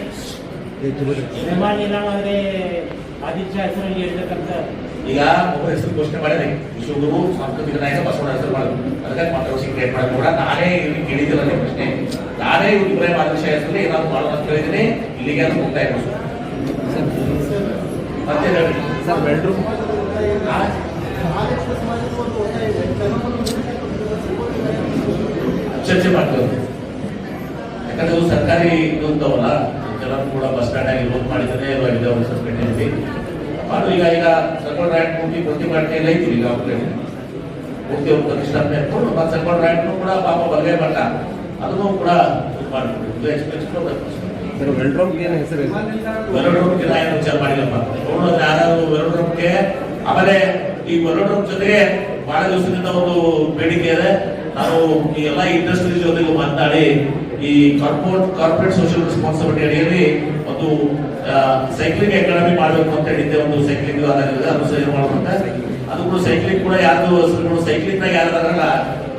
ವಿಮಾನ ನಿಲ್ದಾಣ ಅಂದ್ರೆ ಆದಿಲ್ಶಾ ಹೆಸರಲ್ಲಿ ಹೇಳ್ಬೇಕಂತ ಈಗ ಒಬ್ಬರ ಹೆಸರು ಘೋಷಣೆ ಮಾಡಿದೆ ವಿಶ್ವಗುರು ಸಾಂಸ್ಕೃತಿಕ ನಾಯಕ ಬಸವಣ್ಣ ಹೆಸರು ಮಾಡಿದ್ರು ಅದಕ್ಕಾಗಿ ಕಾಂಟ್ರವರ್ಸಿ ಕ್ರಿಯೇಟ್ ಮಾಡಿದ್ರು ಕೂಡ ನಾನೇ ಇವ್ರಿಗೆ ಕೇಳಿದಿಲ್ಲ ನಿಮ್ಮ ಪ್ರಶ್ನೆ ನಾನೇ ಇಬ್ರಾಹಿಂ ಆದಿಲ್ಶಾ ಹೆಸರಲ್ಲಿ ಏನಾದ್ರು ಮಾಡೋಣ ಅಂತ ಹೇಳಿದ್ದೀನಿ ಇಲ್ಲಿಗೆ ಅದು ಮುಕ್ತಾಯ ಮಾಡೋದು ಮತ್ತೆ ಹೇಳಿ ಸರ್ ಬೆಡ್ರೂಮ್ ಚರ್ಚೆ ಮಾಡ್ತೀವಿ ಯಾಕಂದ್ರೆ ಇದು ಸರ್ಕಾರಿ ಇದು ಅಂತವಲ್ಲ ಕೆಲವರು ಕೂಡ ಬಸ್ ಸ್ಟ್ಯಾಂಡ್ ಆಗಿ ಲೋನ್ ಮಾಡಿದ್ದಾನೆ ವಿಧಾನ ಸಸ್ಪೆಂಡ್ ಮಾಡು ಈಗ ಸರ್ಕಾರ ರ್ಯಾಂಕ್ ಪೂರ್ತಿ ಮಾಡ್ತಾ ಇಲ್ಲ ಐತಿ ಈಗ ಅವ್ರಿಗೆ ಪೂರ್ತಿ ಅವ್ರು ಪ್ರತಿಷ್ಠಾಪನೆ ಇಟ್ಕೊಂಡು ಮತ್ತೆ ಸರ್ಕಾರ ರ್ಯಾಂಕ್ ಕೂಡ ಪಾಪ ಬಲಗೈ ಮಟ್ಟ ಅದನ್ನು ಕೂಡ ಇದು ಮಾಡ್ಬಿಟ್ಟು ಎಕ್ಸ್ಪೆಕ್ಟ್ ಸರ್ ಬೆಡ್ರೂಮ್ಗೆ ಏನು ಹೆಸರು ಇದೆ ವೆಲೋಡ್ರೂಮ್ಗೆ ನಾ ಏನು ವಿಚಾರ ಮಾಡಿಲ್ಲಪ್ಪ ನೋಡೋದು ಯಾರು ವೆಲೋಡ್ರೂಮ್ಗೆ ಆಮೇಲೆ ಈ ವೆಲೋಡ್ರೂಮ್ ಜೊತೆಗೆ ಬಹಳ ದಿವಸದಿಂದ ಒಂದು ಬೇಡಿಕೆ ಇದೆ ನಾವು ಈ ಎಲ್ಲ ಇಂಡಸ್ಟ್ರಿ ಜೊತೆಗೂ ಮಾತನಾಡಿ ಈ ಕಾರ್ಪೊರೇಟ್ ಸೋಷಿಯಲ್ ರೆಸ್ಪಾನ್ಸಿಬಿಲಿಟಿ ಅಡಿಯಲ್ಲಿ ಒಂದು ಸೈಕ್ಲಿಂಗ್ ಅಕಾಡೆಮಿ ಮಾಡಬೇಕು ಅಂತ ಹೇಳಿದ್ದೆ ಒಂದು ಸೈಕ್ಲಿಂಗ್ ಅದು ಸರಿ ಮಾಡುವಂತ ಅದು ಕೂಡ ಸೈಕ್ಲಿಂಗ್ ಕೂಡ ಯಾರ್ದು ಹೆಸರುಗಳು ಸೈಕ್ಲಿಂಗ್ ನಾಗ ಯಾರದಾರಲ್ಲ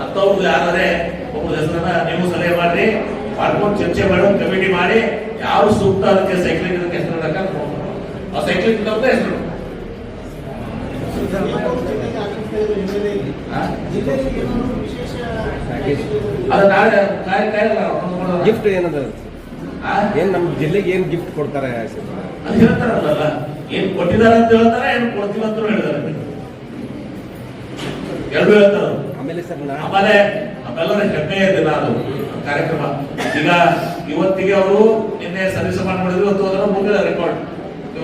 ಅಂತವ್ರದ್ದು ಯಾರೇ ಒಬ್ಬರ ಹೆಸರನ್ನ ನೀವು ಸಲಹೆ ಮಾಡಿ ಮಾಡ್ಕೊಂಡು ಚರ್ಚೆ ಮಾಡೋ ಕಮಿಟಿ ಮಾಡಿ ಯಾವ ಸೂಕ್ತ ಅದಕ್ಕೆ ಸೈಕ್ಲಿಂಗ್ ಇದಕ್ಕೆ ಹೆಸರು ಆ ಸೈಕ್ಲಿಂಗ್ ಹೆಸರು ಅದು ನಾಳೆ ಗಿಫ್ಟ್ ಏನದ ಏನು ನಮ್ಮ ಜಿಲ್ಲೆಗೆ ಏನು ಗಿಫ್ಟ್ ಕೊಡ್ತಾರೆ ಅದು ಹೇಳ್ತಾರಲ್ಲ ಏನ್ ಕೊಟ್ಟಿದ್ದಾರೆ ಅಂತ ಹೇಳ್ತಾರೆ ಏನ್ ಕೊಡ್ತೀವಿ ಅಂತ ಹೇಳಿದ್ದಾರೆ ಎರಡು ಹೇಳ್ತಾರ ಆಮೇಲೆ ಸರ್ ಆಮೇಲೆ ನಮ್ಮೆಲ್ಲರ ಹೆಮ್ಮೆಯ ದಿನ ಅದು ಕಾರ್ಯಕ್ರಮ ಈಗ ಇವತ್ತಿಗೆ ಅವರು ನಿನ್ನೆ ಸರಿಸಮಾನ ಮಾಡಿದ್ರು ಇವತ್ತು ಅದನ್ನು ಮುಗಿದ ರೆಕಾರ್ಡ್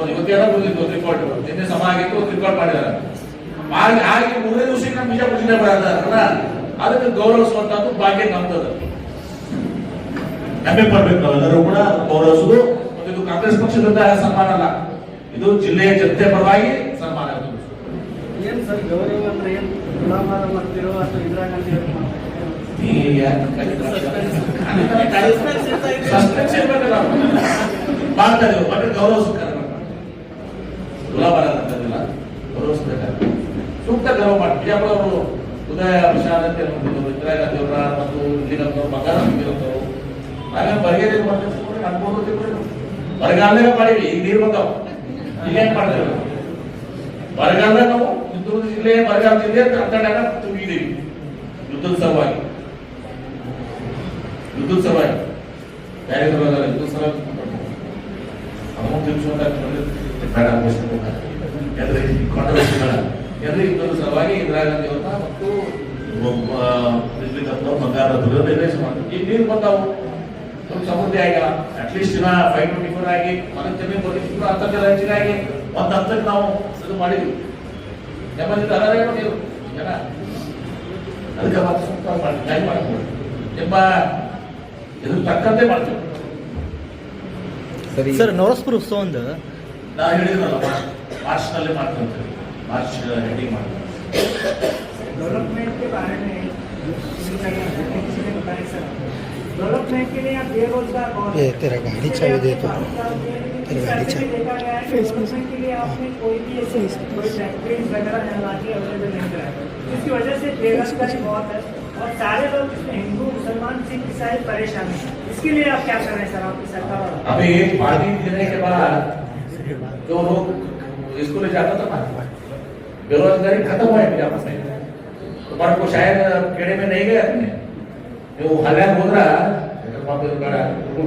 ಇವತ್ತೇನ ಮುಗಿದಿತ್ತು ಒಂದು ರಿಕಾರ್ಡ್ ನಿನ್ನೆ ಸಮ ಆಗಿತ್ತು ಒಂದು ರಿಕಾರ್ಡ್ ಮಾಡಿದ್ದಾರೆ ಹಾಗೆ ಮೂರನೇ ದಿವಸಕ್ಕೆ ನಮ್ಮ ಬಿಜಾಪುರ ಜಿಲ್ಲೆ ಬರಲ್ಲ ಅದಕ್ಕೆ ಗೌರವಿಸುವಂತದ್ದು ಭಾಗ್ಯ ನಮ್ದದ ಹೆಮ್ಮೆ ಪಡ್ಬೇಕು ನಾವೆಲ್ಲರೂ ಕೂಡ ಗೌರವಿಸುದು ಮತ್ತು ಇದು ಕಾಂಗ್ರೆಸ್ ಪಕ್ಷದಿಂದ ಸನ್ಮಾನ ಅಲ್ಲ ಇದು ಜಿಲ್ಲೆಯ ಜನತೆ ಪರವಾಗಿ ಸನ್ಮಾನ ಏನ್ ಸರ್ ಗೌರವ ಅಂದ್ರೆ ಏನು ಗುಲಾಮಾರ ಮಾಡ್ತಿರೋ ಅಥವಾ ಇಂದಿರಾ ಗಾಂಧಿ ಅವ್ರು ಮಾಡ್ತಾ ಇದೀವಿ ಬಟ್ ಗೌರವಿಸ್ಬೇಕಾದ್ರೆ ಗುಲಾಬಾರ ಅಂತಂದಿಲ್ಲ ಗೌರವಿಸ್ಬೇಕಾದ್ರೆ ಸೂಕ್ತ ಗೌರವ ಮಾಡಿ ಬಿಜಾಪುರ ಅವರು ಉದಯ ವಿಶಾಲ ಅಂತ ಇಂದಿರಾ ಗಾಂಧಿ ಅವರ ಮತ್ತು ಇಲ್ಲಿನವರು ಮಗ ನಮ್ಗಿರೋರು ನಾವೇ ಬರಗೇರಿ ಮಾಡ್ತೀವಿ ಅನ್ಕೊಂಡು ಬರಗಾಲದಾಗ ಮಾಡಿವಿ ಈಗ ನೀರು ಬಂದಾವ ಈಗ ಏನ್ ಮಾಡ್ತೇವೆ ಬರಗಾಲದಾಗ ನಾವು ಚಿತ್ರದುರ್ಗ ಜಿಲ್ಲೆ ಬರಗಾಲ ಜಿಲ್ಲೆ ಕರ್ನಾಟಕ ತುಂಬಿದೀವಿ ಯುದ್ಧದ ಸಲುವಾಗಿ ಬೇರೆ ಯುದ್ಧದ ಸಲುವಾಗಿ ಅಮೌಂಟ್ ತಿಳ್ಸುವಂತ ಬೇಡ ಕಾಂಟ್ರವರ್ಸಿ ಬೇಡ ಎಲ್ಲ ಯುದ್ಧದ ಸಲುವಾಗಿ ಇಂದಿರಾ ಗಾಂಧಿ ಅವ್ರನ್ನ ಮತ್ತು ಬಂಗಾರ ನಿರ್ದೇಶ ಮಾಡ್ತೀವಿ ಈಗ ನೀರು ಬಂದಾವು ಸಮೃದ್ಧಿ ಆಗಿಲ್ಲ ಅಟ್ಲೀಸ್ಟ್ ದಿನ 524 ಆಗಿ ಮನಸ್ಸು ಜಮೀನು ಕೊಟ್ಟಿದ್ರು ಅಂತರ್ಜಲ ಹೆಚ್ಚಿಗಾಗಿ ಒಂದು ಹಂತಕ್ಕೆ ನಾವು ಇದು ಮಾಡಿದ್ವಿ ನೆಮ್ಮದಿ ಅದಾರೇ ನೀವು ಜನ ಅದಕ್ಕೆ ಮಾಡ್ತೀವಿ ನಿಮ್ಮ ಇದ್ರ ತಕ್ಕಂತೆ ಮಾಡ್ತೀವಿ ಸರಿ ಸರ್ ನವರಸ್ಪುರ ಉತ್ಸವ ಒಂದು ನಾವು ಹೇಳಿದ್ರಲ್ಲ ಮಾರ್ಚ್ನಲ್ಲಿ ಮಾಡ್ತೀವಿ ಅಂತ ಮಾರ್ಚ್ ಹೆಡಿಂಗ್ ಮಾಡ್ತೀವಿ डेवलपमेंट के बारे में डेवलपमेंट के लिए आप बेरोजगार बहुत ये तेरा गाड़ी चाबी दे तो तेरा गाड़ी चाबी देखा गया है डेवलपमेंट के लिए आपने कोई भी ऐसे कोई फैक्ट्रीज वगैरह यहाँ के अवेलेबल नहीं कराया इसकी वजह से बेरोजगारी बहुत है और सारे लोग इसमें हिंदू मुसलमान सिख ईसाई परेशान है इसके लिए आप क्या कर रहे हैं सर आपकी सरकार वाला अभी एक पार्टी देने के बाद जो लोग इसको ले जाता था ना बेरोजगारी खत्म हुआ है बिजापुर में बट को शायद खेड़े में नहीं गए अपने ನೀವು ಹಲ್ಯಾಗ ಹೋದ್ರ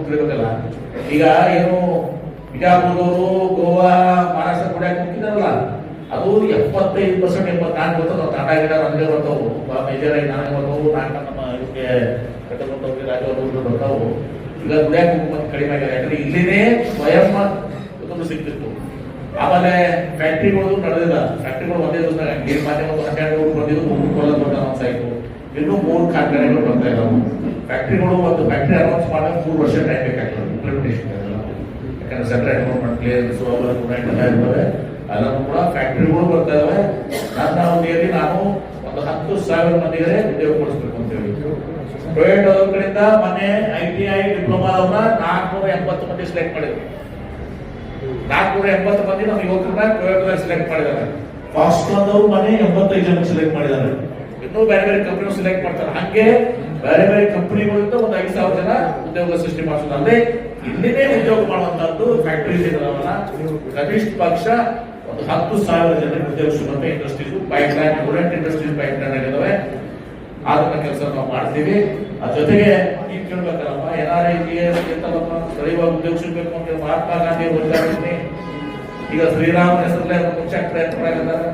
ತಿಳ್ಬೇಕಲ್ಲ ಈಗ ಏನು ಬಿಜಾಪುರದವರು ಗೋವಾ ಮಹಾರಾಷ್ಟ್ರ ಕುಡಿಯಾಕ ಹೋಗಿದಾರಲ್ಲ ಅದು 75% 84 ಬರ್ತದೆ ಟಾಟಾ ಗಿಡ ನನಗೆ ಬರ್ತಾವು ಮೇಜರ್ ಆಗಿ ನನಗೆ ಬರ್ತಾವು ನಾಲ್ಕು ನಮ್ಮ ಇದಕ್ಕೆ ಕಟ್ಟಕೊಂಡವ್ರಿಗೆ ರಾಜವರು ಬರ್ತಾವು ಈಗ ಕುಡಿಯಾಕ ಹೋಗಿ ಕಡಿಮೆ ಆಗಿದೆ ಯಾಕಂದ್ರೆ ಇಲ್ಲಿನೇ ಸ್ವಯಂ ಒಂದು ಸಿಗ್ತಿತ್ತು ಆಮೇಲೆ ಫ್ಯಾಕ್ಟ್ರಿಗಳು ನಡೆದಿಲ್ಲ ಫ್ಯಾಕ್ಟ್ರಿಗಳು ಒಂದೇ ದಿವಸದಾಗ ನೀರು ಮಾಧ್ಯಮ 12 ಬಂದಿದ್ದು 3 ಕೊಲ್ಲ ದೊಡ್ಡ ಅನೌನ್ಸ್ ಆಯಿತು ಇನ್ನೂ 3 ಕಾರ್ಖಾನೆಗಳು ಬರ್ತಾ ಇದ್ದಾವೆ ಫ್ಯಾಕ್ಟ್ರಿಗಳು ಒಂದು ಫ್ಯಾಕ್ಟ್ರಿ ಅನೌನ್ಸ್ ಮಾಡಕ್ಕೆ 3 ವರ್ಷ ಟೈಮ್ ಬೇಕಾಗ್ತದೆ ಇಂಪ್ಲಿಮೆಂಟೇಷನ್ ಯಾಕಂದ್ರೆ ಸೆಂಟ್ರಲ್ ಎನ್ವೈರನ್ಮೆಂಟ್ ಪ್ಲೇಸ್ ಎಲ್ಲ ಇರ್ತವೆ ಅದನ್ನು ಕೂಡ ಫ್ಯಾಕ್ಟ್ರಿಗಳು ಬರ್ತಾ ಇದಾವೆ ನನ್ನ ಅವಧಿಯಲ್ಲಿ ನಾನು ಒಂದು 10,000 ಮಂದಿಗೆ ಉದ್ಯೋಗ ಕೊಡಿಸ್ಬೇಕು ಅಂತ ಹೇಳಿ ಟೊಯೋಟಾ ಅವ್ರ ಕಡೆಯಿಂದ ಮೊನ್ನೆ ITI ಡಿಪ್ಲೊಮಾದವ್ರನ್ನ 480 ಮಂದಿ ಸೆಲೆಕ್ಟ್ ಮಾಡಿದ್ರು. 480 ಮಂದಿ ನಮ್ಮ ಯುವಕರನ್ನ ಟೊಯೋಟಾ ಸೆಲೆಕ್ಟ್ ಮಾಡಿದ್ದಾರೆ. ಫಾಸ್ಟ್ರಾನ್ ಅವರು ಮೊನ್ನೆ 85 ಜನ ಸೆಲೆಕ್ಟ್ ಮಾಡಿದ್ದಾರೆ. ಇನ್ನೂ ಬೇರೆ ಬೇರೆ ಕಂಪನಿ ಸೆಲೆಕ್ಟ್ ಮಾಡ್ತಾರೆ. ಹಂಗೆ ಬೇರೆ ಬೇರೆ ಕಂಪನಿಗಳಿಂದ ಒಂದು 5,000 ಜನ ಉದ್ಯೋಗ ಸೃಷ್ಟಿ ಮಾಡಿಸೋದು ಅಂದ್ರೆ ಇಲ್ಲಿನೇ ಉದ್ಯೋಗ ಮಾಡುವಂತದ್ದು ಫ್ಯಾಕ್ಟರೀಸ್ ಇದಾವಲ್ಲ, ಕನಿಷ್ಠ ಪಕ್ಷ ಒಂದು 10,000 ಜನರಿಗೆ ಉದ್ಯೋಗ ಸಿಗುತ್ತೆ. Industries pipe line, student industries pipe line ಆಗಿದಾವೆ. ಅದನ್ನ ಕೆಲಸ ನಾವು ಮಾಡ್ತೀವಿ. ಅದ್ರ ಜೊತೆಗೆ ನೀವು ಕೇಳ್ಬೇಕಲ್ಲಪ್ಪ, ಏನಾರಪ್ಪ ಸ್ಥಳೀಯವಾಗಿ ಉದ್ಯೋಗ ಸಿಗಬೇಕು ಅಂತ ಮಹಾತ್ಮ ಗಾಂಧಿ ಓದಿದಾರೆ. ಈಗ ಶ್ರೀರಾಮ್ ಹೆಸರಲ್ಲೇ ಮುಂಚೆ ಪ್ರಯತ್ನ ಮಾಡಿದ್ದಾರೆ.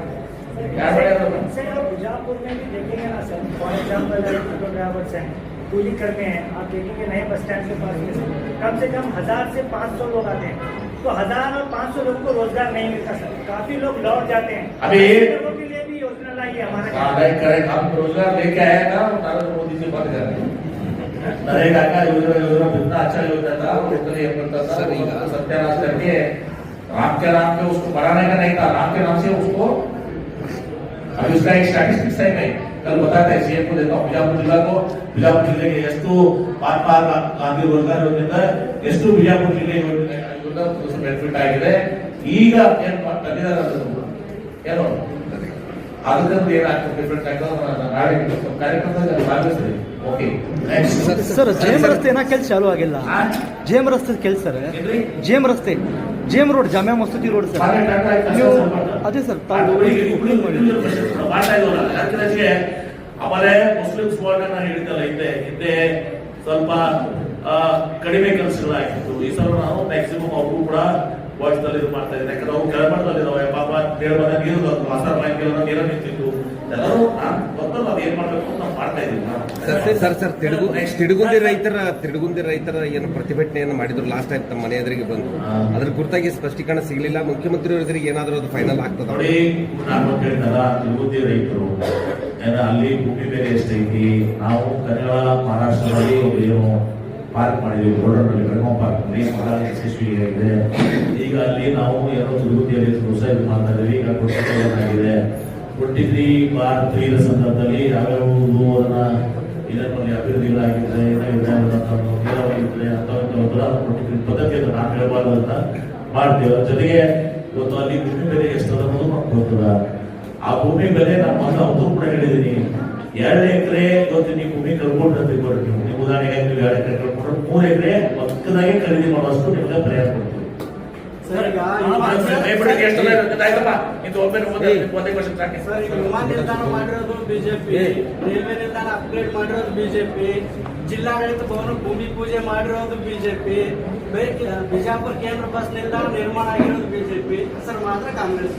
सर आप बीजापुर में भी देखेंगे ना सर, फॉर एग्जाम्पल फोटोग्राफर्स हैं, कूली करते हैं, आप देखेंगे नए बस स्टैंड के पास में कम से कम 1000 से 500 लोग आते हैं, तो 1000 और 500 लोगों को रोजगार नहीं मिलता सर, काफी लोग लौट जाते हैं। अभी लोगों के लिए भी योजना लाई है हमारा। हम रोजगार लेके आया था, नरेंद्र मोदी से बात कर रहे हैं। नरेगा का योजना कितना अच्छा योजना था, उतना ये करता था। सत्यानाश करके राम के नाम पे उसको बढ़ाने का नहीं था, राम के नाम से उसको अभी उसका एक स्टैटिस्टिक्स है, मैं कल बताता है सीएम को देता हूँ। ಬಿಜಾಪುರ ಜಿಲ್ಲೆಗೆ ಎಷ್ಟು ಮಹಾತ್ಮ ಗಾಂಧಿ ರೋಜಗಾರ್ ಯೋಜನೆಯಿಂದ ಎಷ್ಟು ಬಿಜಾಪುರ ಜಿಲ್ಲೆಗೆ ಬೆನಿಫಿಟ್ ಆಗಿದೆ. ಈಗ ಏನ್ ತಂದಿದ್ದಾರೆ ಏನು ಅದಕ್ಕಂತ ಏನಾಗ್ತದೆ ಡಿಫ್ರೆಂಟ್ ಆಗ್ತದೆ. ನಾಳೆ ಕಾರ್ಯಕ್ರಮದಲ್ಲಿ ಭಾಗವಹಿಸ್ರಿ. ಓಕೆ ಸರ್ ಜೇಮ್ ರಸ್ತೆನ ಕೆಲಸ ಚಾಲೂ ಆಗಿಲ್ಲ. ಜೇಮ್ ರಸ್ತೆ ಕೆಲಸ ಸರ್, ಜೇಮ್ ರಸ್ತೆ, ಜೇಮ್ ರೋಡ್, ಜಾಮಿಯಾ ಮಸೂದಿ ರೋಡ್ ಸರ್. ಅದೇ ಸರ್ ಮಾಡ್ತಾ ಇದ್ದೀವಿ. ಆಮೇಲೆ ಮುಸ್ಲಿಂ ಸ್ಕ್ವಾಡ್ ಹಿಡಿತಲ್ಲ, ಹಿಂದೆ ಸ್ವಲ್ಪ ಕಡಿಮೆ ಕೆಲಸಗಳಾಗಿತ್ತು. ಈ ಸಲ ನಾವು ಮ್ಯಾಕ್ಸಿಮಮ್ ಅವರು ಕೂಡ ವಾಯ್ಸ್ದಲ್ಲಿ ಇದು ಮಾಡ್ತಾ ಇದ್ದಾರೆ. ಯಾಕಂದ್ರೆ ಅವ್ರು ಕೆಳಮಟ್ಟದಲ್ಲಿದ್ದಾವೆ, ಪಾಪ ಕೇಳಬಾರ ನೀರು ವಾಸರ ಬ್ಯಾಂಕ್ ನೀರು ನಿಂತಿತ್ತು. ಎಲ್ಲರೂ ಗೊತ್ತಲ್ಲ ಅದು ಏನ್ ಮಾಡ್ಬೇಕು ಅಂತ ನಾವು ಮಾಡ್ತಾ ಇದ್ದೀವಿ. ಸರ್ ತಿಡುಗುಂದಿ ರೈತರ ಏನು ಪ್ರತಿಭಟನೆಯನ್ನು ಮಾಡಿದ್ರು ಲಾಸ್ಟ್ ಟೈಮ್ ತಮ್ಮ ಮನೆ ಎದುರಿಗೆ ಬಂದು, ಅದ್ರ ಕುರಿತಾಗಿ ಸ್ಪಷ್ಟೀಕರಣ ಸಿಗಲಿಲ್ಲ. ಮುಖ್ಯಮಂತ್ರಿ ಎದುರಿಗೆ ಏನಾದರೂ ಅದು ಫೈನಲ್ ಆಗ್ತದೆ ನೋಡಿ. ನಾನು ಹೇಳಿದಾರ ತಿರುಗುಂದಿ ರೈತರು ಅಲ್ಲಿ ಭೂಮಿ ಬೇರೆ ಎಷ್ಟೈತಿ. ನಾವು ಕನ್ನಡ ಮಹಾರಾಷ್ಟ್ರದಲ್ಲಿ ಒಂದು ಏನು ಪಾರ್ಕ್ ಮಾಡಿದ್ವಿ, ಬೋರ್ಡರ್ನಲ್ಲಿ ಬೆಳಗಾವ್ ಪಾರ್ಕ್ ನಲ್ಲಿ ಬಹಳ ಯಶಸ್ವಿಯಾಗಿದೆ. ಈಗ ಅಲ್ಲಿ ನಾವು ಏನೋ ತಿರುಗುಂದಿಯಲ್ಲಿ ಪ್ರೋತ್ಸಾಹ ಮಾಡ್ತಾ ಇದ್ದೀವಿ. ಈಗ ಕೊಟ್ಟಿಗೆ 23/3 ಸಂದರ್ಭದಲ್ಲಿ ಯಾವ್ಯಾವ ಅದನ್ನ ಇದರಲ್ಲಿ ಅಭಿವೃದ್ಧಿಗಳಾಗಿದ್ರೆ ನೀರಾವರಿದ್ರೆ ಅಂತ ಪದ್ಧತಿಯನ್ನು ನಾನು ಹೇಳಬಾರ್ದು ಅಂತ ಮಾಡ್ತೀವಿ. ಅದ್ರ ಜೊತೆಗೆ ಇವತ್ತು ಅಲ್ಲಿ ಭೂಮಿ ಬೆಲೆ ಎಷ್ಟು ಅನ್ನೋದು ನಮ್ಗೆ ಗೊತ್ತದ. ಆ ಭೂಮಿ ಬೆಲೆ ನಮ್ಮ ಮಗ ಅವತ್ತು ಕೂಡ ಹೇಳಿದೀನಿ. 2 ಎಕರೆ ಇವತ್ತು ನೀವು ಭೂಮಿ ಕಳ್ಕೊಂಡ್ರೆ ತಿಳ್ಕೊಳ್ರಿ. ನೀವು ಉದಾಹರಣೆಗೆ ನೀವು 2 ಎಕರೆ ಕಳ್ಕೊಂಡ್ರೆ 3 ಎಕರೆ ಪಕ್ಕದಾಗೆ ಖರೀದಿ ಮಾಡುವಷ್ಟು ನಿಮಗೆ ಪ್ರಯಾಸ ಕೊಡ್ತೀವಿ. ಸರ್ ಈಗ ವಿಮಾನ ನಿಲ್ದಾಣ ಮಾಡಿರೋದು ಬಿಜೆಪಿ, ರೈಲ್ವೆ ನಿಲ್ದಾಣ ಅಪ್ಗ್ರೇಡ್ ಮಾಡಿರೋದು ಬಿಜೆಪಿ, ಜಿಲ್ಲಾಡಳಿತ ಭವನ ಭೂಮಿ ಪೂಜೆ ಮಾಡಿರೋದು ಬಿಜೆಪಿ, ಬಿಜಾಪುರ ಕೇಂದ್ರ ಬಸ್ ನಿಲ್ದಾಣ ನಿರ್ಮಾಣ ಆಗಿರೋದು ಬಿಜೆಪಿ ಸರ್, ಮಾತ್ರ ಕಾಂಗ್ರೆಸ್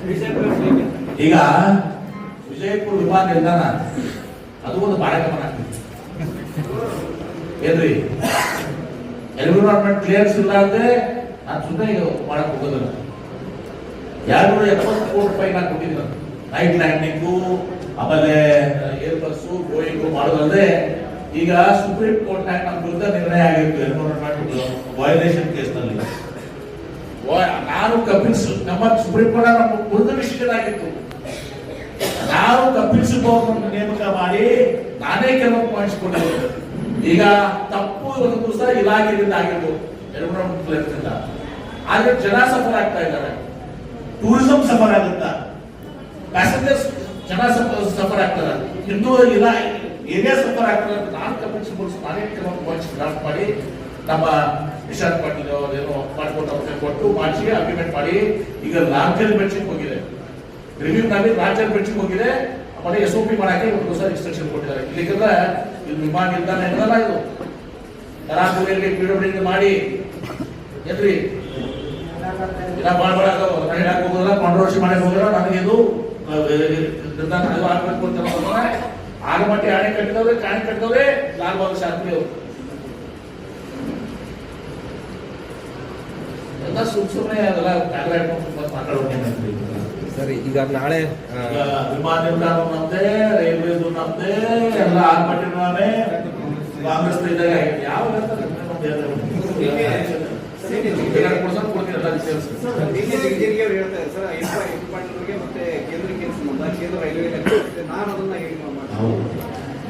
ಬಿಜೆಪಿ. ಈಗ ವಿಜಯಪುರ ವಿಮಾನ ನಿಲ್ದಾಣ ಅದು ಒಂದು ಬಾಳ ಗಮನ ಏನ್ರಿ, ಎನ್ವಿರಾನ್ಮೆಂಟ್ ಕ್ಲಿಯರ್ಸ್ ಇಲ್ಲ ಅಂದ್ರೆ ನಾನು ಸುಮ್ಮನೆ ಮಾಡಕ್ ಹೋಗೋದಿಲ್ಲ. 270 ಕೋಟಿ ರೂಪಾಯಿ ನಾನು ಕೊಟ್ಟಿದ್ದೀನಿ. ನೈಟ್ ಲ್ಯಾಂಡಿಂಗು ಆಮೇಲೆ ಏರ್ ಬಸ್ಸು ಗೋಯಿಂಗು ಮಾಡೋದಂದ್ರೆ ಈಗ ಸುಪ್ರೀಂ ಕೋರ್ಟ್ ನಾಗ ನಮ್ಮ ವಿರುದ್ಧ ನಿರ್ಣಯ ಆಗಿತ್ತು ಎನ್ವಿರಾನ್ಮೆಂಟ್ ವಯೋಲೇಷನ್ ಕೇಸ್ನಲ್ಲಿ. ನಾನು ಕಪಿಲ್ ನಮ್ಮ ಸುಪ್ರೀಂ ಕೋರ್ಟ್ ನಮ್ಮ ವಿರುದ್ಧ ಡಿಸಿಷನ್ ಆಗಿತ್ತು. ನಾವು ಕಪಿಲ್ ಸಿಬ್ಬ ನೇಮಕ ಮಾಡಿ ನಾನೇ ಕೆಲವು ಪಾಯಿಂಟ್ಸ್ ಕೊಟ್ಟಿದ್ದೆ. ಈಗ ತಪ್ಪು ಒಂದು ದಿವಸ ಇಲಾಖೆಯಿಂದ ಆಗಿರ್ಬೋದು, ಎನ್ವಿರಾನ್ಮೆಂಟ್ ಕ್ಲಿಯರ್ಸ್. ಆದ್ರೆ ಜನ ಸಫರ್ ಆಗ್ತಾ ಇದ್ದಾರೆ, ಟೂರಿಸಂ ಸಫರ್ ಆಗುತ್ತಾ, ಪ್ಯಾಸೆಂಜರ್ಸ್ ಜನ ಸಫರ್ ಆಗ್ತಾರೆ, ಹಿಂದೂ ಏರಿಯಾ ಸಫರ್ ಆಗ್ತಾರೆ. ನಾನು ಕಪಿಲ್ ನಾನೇ ಕೆಲವೊಂದು ಪಾಯಿಂಟ್ಸ್ ಡ್ರಾಫ್ಟ್ ಮಾಡಿ ನಮ್ಮ ನಿಶಾಂತ್ ಪಾಟೀಲ್ ಏನೋ ಕೊಟ್ಟು ಮಾಡಿಸಿ ಅಗ್ರಿಮೆಂಟ್ ಮಾಡಿ ಈಗ ರಾಜ್ಯದ ಬೆಂಚಿಗೆ ಹೋಗಿದೆ, ರಿವ್ಯೂ ನಲ್ಲಿ ರಾಜ್ಯದ ಬೆಂಚಿಗೆ ಹೋಗಿದೆ. ಆಮೇಲೆ SOP ಮಾಡಕ್ಕೆ ಒಂದು ಹೊಸ ಇನ್ಸ್ಟ್ರಕ್ಷನ್ ಕೊಟ್ಟಿದ್ದಾರೆ. ಇಲ್ಲಿಗೆಲ್ಲ ಇದು ವಿಮಾನ ನಿಲ್ದಾಣ ಇರಲ್ಲ, ಇದು ತರಾತುರಿಯಲ್ಲಿ PWD ಮಾಡಿ ಏನ್ರಿ ಹೋಗೋದಿಲ್ಲ, ಕಾಂಟ್ರವರ್ಸಿ ಮಾಡಕ್ ಹೋಗಿಲ್ಲ. ನನಗೆ ಇದು ನಿರ್ಧಾರ ಆಗ್ಬೇಕು ಅಂತ ಆಗಮಟ್ಟಿ ಆಣೆ ಕಟ್ಟಿದವ್ರೆ ಲಾಲ್ ಬಹದ್ದೂರ್ ಶಾಸ್ತ್ರಿ ಅವರು ಎಲ್ಲ ಸುಮ್ಮನೆ ಅದೆಲ್ಲ ಮಾತಾಡೋದು. ಸರಿ, ಈಗ ನಾಳೆ ವಿಮಾನ ನಿಲ್ದಾಣ ನಮ್ದೇ, ರೈಲ್ವೇದು ನಮ್ದೇ, ಎಲ್ಲ ಆಗಮಟ್ಟಿ ನಾವೇ, ಕಾಂಗ್ರೆಸ್ ಇದ್ದಾಗ ಯಾವ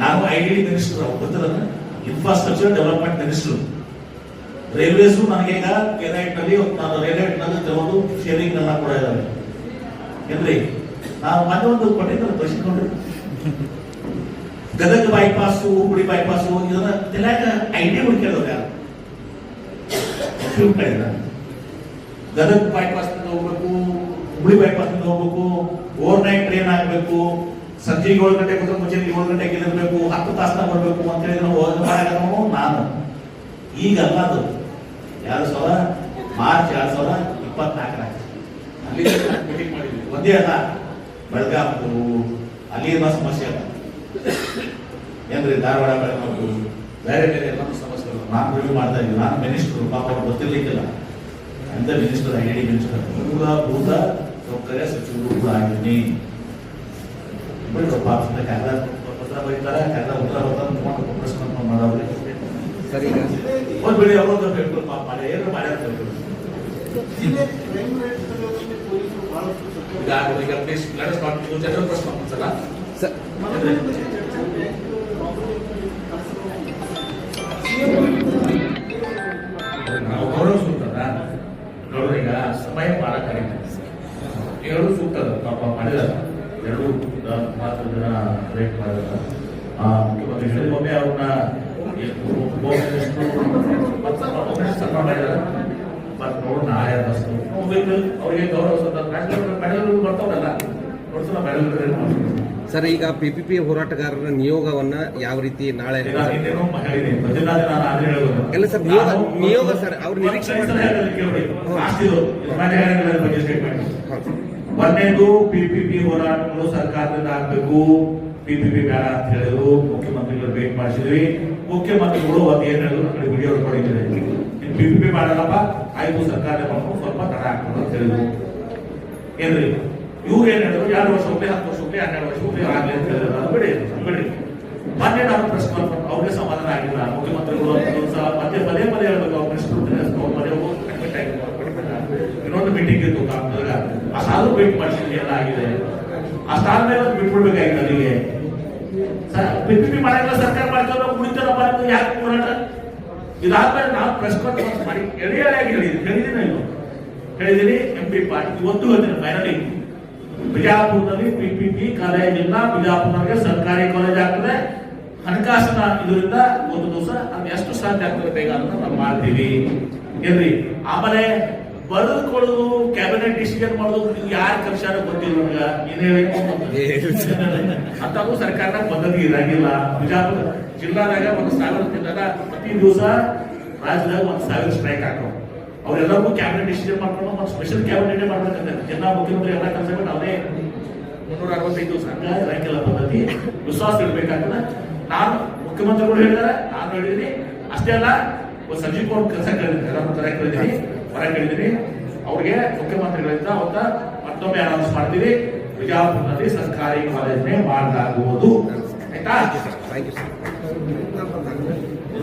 ನಾನು ಐಡಿ ಮಿನಿಸ್ಟರ್ ಗೊತ್ತಿಲ್ಲ, ಇನ್ಫ್ರಾಸ್ಟ್ರಕ್ಚರ್ ಡೆವಲಪ್ಮೆಂಟ್ ಮಿನಿಸ್ಟರ್. ರೈಲ್ವೇಸು ನನಗೆ ಈಗ ಕೆನೈಟ್ನಲ್ಲಿ ನಾನು ರೈಲ್ವೇನಲ್ಲಿ ತಗೊಂಡು ಶೇರಿಂಗ್ ಎಲ್ಲ ಕೂಡ ಇದ್ದಾವೆ ಏನ್ರಿ. ನಾವು ಮೊನ್ನೆ ಒಂದು ಕೊಟ್ಟಿದ್ದ ತೋರಿಸಿಕೊಂಡ್ರಿ, ಗದಗ ಬೈಪಾಸು, ಹುಬ್ಬಳ್ಳಿ ಬೈಪಾಸು, ಇದನ್ನ ತಿನ್ನಾಕ ಐಡಿ ಹುಡುಕಿದವ್ರು ಯಾರು ಗದಗ ಬೈಪಾಸ್ ಹೋಗ್ಬೇಕು, ಹುಬ್ಬಳ್ಳಿ ಬೈಪಾಸ್ ಹೋಗ್ಬೇಕು, ಓವರ್ ನೈಟ್ ಟ್ರೈನ್ ಆಗಬೇಕು, ಸಂಜೆ 7 ಗಂಟೆಗೆ ಹೋದ್ರೆ ಮುಂಚೆ 7 ಗಂಟೆಗೆ ಇರಬೇಕು, 10 ತಾಸನ ಬರಬೇಕು ಅಂತ ಹೇಳಿ ನಾವು ನಾನು ಈಗಲ್ಲ. ಅದು 2000 ಮಾರ್ಚ್ 2024 ಅಲ್ಲಿ ಮೀಟಿಂಗ್ ಮಾಡಿದ್ವಿ. ಒಂದೇ ಅಲ್ಲ, ಬೆಳಗಾವಿ ಅಲ್ಲಿ ಏನೋ ಸಮಸ್ಯೆ ಅಲ್ಲ ಏನ್ರಿ, ಧಾರವಾಡ ಬೆಳಗಾವಿ ಬೇರೆ ಬೇರೆ ಎಲ್ಲ ಸಮಸ್ಯೆಗಳು ನಾನು ರಿವ್ಯೂ ಮಾಡ್ತಾ ಇದ್ದೀನಿ. ನಾನು ಮಿನಿಸ್ಟರ್, ಪಾಪ ಅವ್ರು ಗೊತ್ತಿರ್ಲಿಕ್ಕಿಲ್ಲ ಅಂತ ಮಿನಿಸ್ಟರ್, ಐಡಿ ಮಿನಿಸ್ಟರ್, ಮೂಲಭೂತ ಸೌಕರ್ಯ ಸಚಿವರು ಕೂಡ ಆಗಿದ್ದೀನಿ. ಪಾಪ ಕನ್ನಡ ಪತ್ರ ಬರೀತಾರೆ, ಕನ್ನಡ ಉತ್ತರ ಬರ್ತಾರೆ, ಪ್ರಶ್ನೆ ಮಾಡೋರು ಸರ್ ಈಗ ಒಂದ್ ಬಿಡಿ ಅವ್ರದ್ದು ಹೇಳ್ಕೊಂಡು ಪಾಪ ಮಾಡಿ ಏನು ಮಾಡ್ಯಾರ ಈಗ please let us not use general ಪ್ರಶ್ನೆ ಒಂದ್ಸಲ ಸರ್ ನಾವು ಗೌರವ ಸೂಕ್ತದ ನೋಡ್ರಿ, ಈಗ ಸಮಯ ಮಾಡಕ್ ಎರಡು ಸೂಕ್ತದ ಪಾಪ ಮಾಡಿದಾರ, ಎರಡು ಮಾತ್ರ ಜನ ರೇಟ್ ಮಾಡಿದಾರ. ಮುಖ್ಯಮಂತ್ರಿ ಹೇಳಿಕೊಮ್ಮೆ ಅವ್ರನ್ನ ಸನ್ಮಾನ ಮಾಡಿದಾರ. ಮತ್ತೆ ನೋಡೋಣ ಆಯಾ ಬಸ್ತು ಅವ್ರಿಗೆ ಗೌರವ ಬರ್ತಾವಲ್ಲ ನೋಡ್ಸಲ್ಲ ಬೆಳಗ್ಗೆ. ಸರ್ ಈಗ PPP ಹೋರಾಟಗಾರರ ನಿಯೋಗವನ್ನ ಯಾವ ರೀತಿ ನಾಳೆ ಇನ್ನೇನೋ ಹೇಳಿದೆ ಬದ್ರಿನಾಥ್, ನಾನು ಆದ್ರೆ ಹೇಳೋದು ಎಲ್ಲ ಸರ್ ನಿಯೋಗ ಸರ್ ಅವ್ರು ನಿರೀಕ್ಷೆ ಒಂದೇದು PPP ಹೋರಾಟಗಳು ಸರ್ಕಾರದಿಂದ ಆಗ್ಬೇಕು, PPP ಬೇಡ ಅಂತ ಹೇಳಿದ್ರು. ಮುಖ್ಯಮಂತ್ರಿಗಳು ಭೇಟಿ ಮಾಡಿಸಿದ್ವಿ. ಮುಖ್ಯಮಂತ್ರಿಗಳು ಒಂದು ಏನ್ ಹೇಳಿದ್ರು, ಕಡೆ ವಿಡಿಯೋ ಕೊಟ್ಟಿದ್ದಾರೆ, PPP ಮಾಡಲ್ಲಪ್ಪ, ಆಯ್ತು ಸರ್ಕಾರ ಮಾಡ್ಕೊಂಡು ಸ್ವಲ್ಪ ತಡ ಆಗ್ತದೆ ಅಂತ ಹೇಳಿದ್ರು. ಏನ್ರಿ ಇವ್ರು ಏನ್ ಹೇಳಿದ್ರು, 2 ವರ್ಷ ಒಮ್ಮೆ, 10 ವರ್ಷ ಒಮ್ಮೆ, 12 ವರ್ಷ ಒಮ್ಮೆ ಆಗ್ಲಿ ಅಂತ ಹೇಳಿದ್ರು. ಅದು ಬಿಡಿ. ಮೊನ್ನೆ ನಾನು ಪ್ರೆಸ್ ಕಾನ್ಫರೆನ್ಸ್ ಅವ್ರಿಗೆ ಸಮಾಧಾನ ಆಗಿಲ್ಲ. ಮುಖ್ಯಮಂತ್ರಿಗಳು ಮತ್ತೆ ಪದೇ ಹೇಳ್ಬೇಕು, ಅವ್ರ ಪದೇ ಅಡ್ಮಿಟ್ ಆಗಿ ಇನ್ನೊಂದು ಮೀಟಿಂಗ್ ಇತ್ತು ಕಾಮದಾಗ, ಅಷ್ಟಾದ್ರೂ ಭೇಟಿ ಮಾಡಿಸಿದ್ರೆ ಎಲ್ಲ ಆಗಿದೆ. ಅಷ್ಟಾದ್ಮೇಲೆ ಬಿಟ್ಬಿಡ್ಬೇಕಾಗಿದೆ ಅಲ್ಲಿಗೆ. PPP ಮಾಡಲ್ಲ, ಸರ್ಕಾರ ಮಾಡ್ತಾರೆ, ಉಳಿತಾರ ಯಾಕೆ ಹೋರಾಟ? ಇದಾದ್ಮೇಲೆ ನಾವು ಪ್ರೆಸ್ ಕಾನ್ಫರೆನ್ಸ್ ಮಾಡಿ ಹೇಳಿದ್ದೀನಿ MP ಪಾಟೀಲ್ ಇವತ್ತು ಹೇಳ್ತೀನಿ ಫೈನಲಿ, ಬಿಜಾಪುರದಲ್ಲಿ PPP ಕಾಲೇಜ್ ಇಲ್ಲ, ಬಿಜಾಪುರಕ್ಕೆ ಸರ್ಕಾರಿ ಕಾಲೇಜ್ ಆಗ್ತದೆ. ಹಣಕಾಸಿನ ಇದರಿಂದ ಒಂದು ದಿವಸ ಅದು ಎಷ್ಟು ಸಾಧ್ಯ ಆಗ್ತದೆ ಬೇಗ ಅಂತ ನಾವು ಮಾಡ್ತೀವಿ ಏನ್ರಿ. ಆಮೇಲೆ ಬರೆದುಕೊಳ್ಳೋದು, ಕ್ಯಾಬಿನೆಟ್ ಡಿಸಿಷನ್ ಮಾಡೋದು ಯಾರು ಕರ್ಷಾರ ಗೊತ್ತಿಲ್ಲ ಅಂತೂ ಸರ್ಕಾರದ ಪದ್ಧತಿ ಇರಂಗಿಲ್ಲ. ಬಿಜಾಪುರ ಜಿಲ್ಲಾದಾಗ 1000 ಜನ ಪ್ರತಿ ದಿವಸ ರಾಜ್ಯದಾಗ 1000 ಸ್ಟ್ರೈಕ್ ಹಾಕೋ, ಅವರೆಲ್ಲರಿಗೂ ಕ್ಯಾಬಿನೆಟ್ ಡಿಸಿಷನ್ ಮಾಡ್ಕೊಂಡು ಒಂದು ಸ್ಪೆಷಲ್ ಕ್ಯಾಬಿನೆಟ್ ಮಾಡ್ಬೇಕಂತ ಜಿಲ್ಲಾ ಮುಖ್ಯಮಂತ್ರಿ ಎಲ್ಲ ಕೆಲಸ ಬಿಟ್ಟು ಅವರೇ 365 ದಿವಸ ಇರಂಗಿಲ್ಲ ಪದ್ಧತಿ. ವಿಶ್ವಾಸ ಇಡ್ಬೇಕಾಗ್ತದೆ. ನಾನು ಮುಖ್ಯಮಂತ್ರಿಗಳು ಹೇಳಿದಾರೆ, ನಾನು ಹೇಳಿದ್ದೀನಿ. ಅಷ್ಟೇ ಅಲ್ಲ, ಸಂಜೀವ್ ಕೋರ್ಟ್ ಕೆಲಸ ಕೇಳಿದ್ದೀನಿ, ಎಲ್ಲರೂ ತರ ಕೇಳಿದ್ದೀನಿ, ಹೊರ ಕೇಳಿದ್ದೀನಿ. ಅವ್ರಿಗೆ ಮುಖ್ಯಮಂತ್ರಿಗಳಿಂದ ಅವತ್ತ ಮತ್ತೊಮ್ಮೆ ಅನೌನ್ಸ್ ಮಾಡ್ತೀವಿ, ಬಿಜಾಪುರದಲ್ಲಿ ಸರ್ಕಾರಿ ಕಾಲೇಜ್ನೇ ಮಾಡಲಾಗುವುದು. ಆಯ್ತಾ?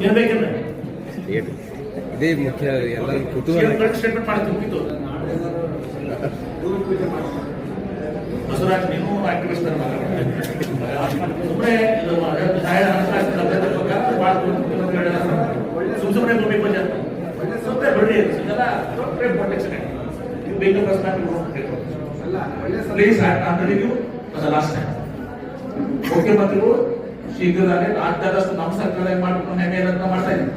ಏನ್ ಬೇಕಿಲ್ಲ ಇದೇ ಮುಖ್ಯ, ಎಲ್ಲರೂ ಕುತೂಹಲ ಸ್ಟೇಟ್ಮೆಂಟ್ ಮಾಡ್ತೀವಿ. ಮುಗಿತು. ಬಸವರಾಜ್, ನೀನು ಆಕ್ಟಿವಿಸ್ಟ್ ಸುಮ್ಮನೆ ಭೂಮಿ ಪೂಜೆ ಸುಮ್ಮನೆ ಬಿಡ್ರಿ, ಪ್ರೊಟೆಕ್ಷನ್ ಪ್ಲೀಸ್ ಲಾಸ್ಟ್ ಟೈಮ್ ಮುಖ್ಯಮಂತ್ರಿಗಳು ಶೀಘ್ರದಲ್ಲೇ ರಾಜ್ಯದಷ್ಟು ನಮ್ಮ ಸರ್ಕಾರ ಮಾಡ್ಕೊಂಡು ಹೆಂಗೆ ಅಂತ ಮಾಡ್ತಾ ಇದ್ದೀವಿ,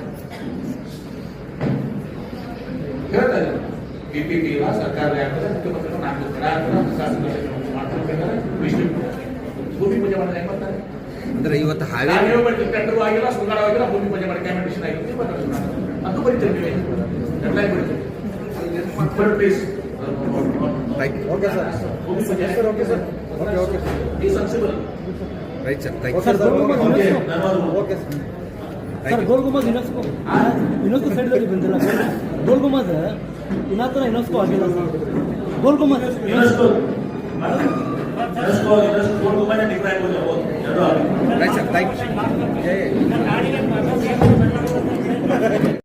ಹೇಳ್ತಾ ಇದ್ದೀವಿ. PPP ಇಲ್ಲ, ಸರ್ಕಾರ ಆಗ್ತದೆ, ಮುಖ್ಯಮಂತ್ರಿಗಳು 4 ಕಡೆ ಆಗ್ತದೆ, ಮಾಡ್ತಾರೆ, ಭೂಮಿ ಪೂಜೆ ಮಾಡಿದ್ರೆ ಹೆಂಗ್ ಬರ್ತಾರೆ? ಅಂದ್ರೆ ಇವತ್ತು ಟೆಂಡರ್ ಆಗಿಲ್ಲ, ಸುಧಾರ ಆಗಿಲ್ಲ, ಭೂಮಿ ಪೂಜೆ ಮಾಡಿ ಕ್ಯಾಬಿನೆಟ್ ಆಗಿರ್ತೀವಿ, ಅದು ಬರೀತೀವಿ. ಡೆಡ್ಲೈನ್ ಬರೀತೀವಿ. ಪ್ಲೀಸ್ ಓಕೆ ಸರ್, ಭೂಮಿ ಪೂಜೆ ಓಕೆ ಸರ್, ಓಕೆ ಈ sensible right sir, thank you sir. Okay sir, Gol Gumbaz UNESCO ಸೈಡ್ದಲ್ಲಿ ಬಂದಿಲ್ಲ. ಗೋಲ್ ಗುಂಬಜ್ ಇನ್ನಾತ್ರ ಯುನೆಸ್ಕೋ ಆಗಿಲ್ಲ sir. Gol Gumbaz right sir, thank you.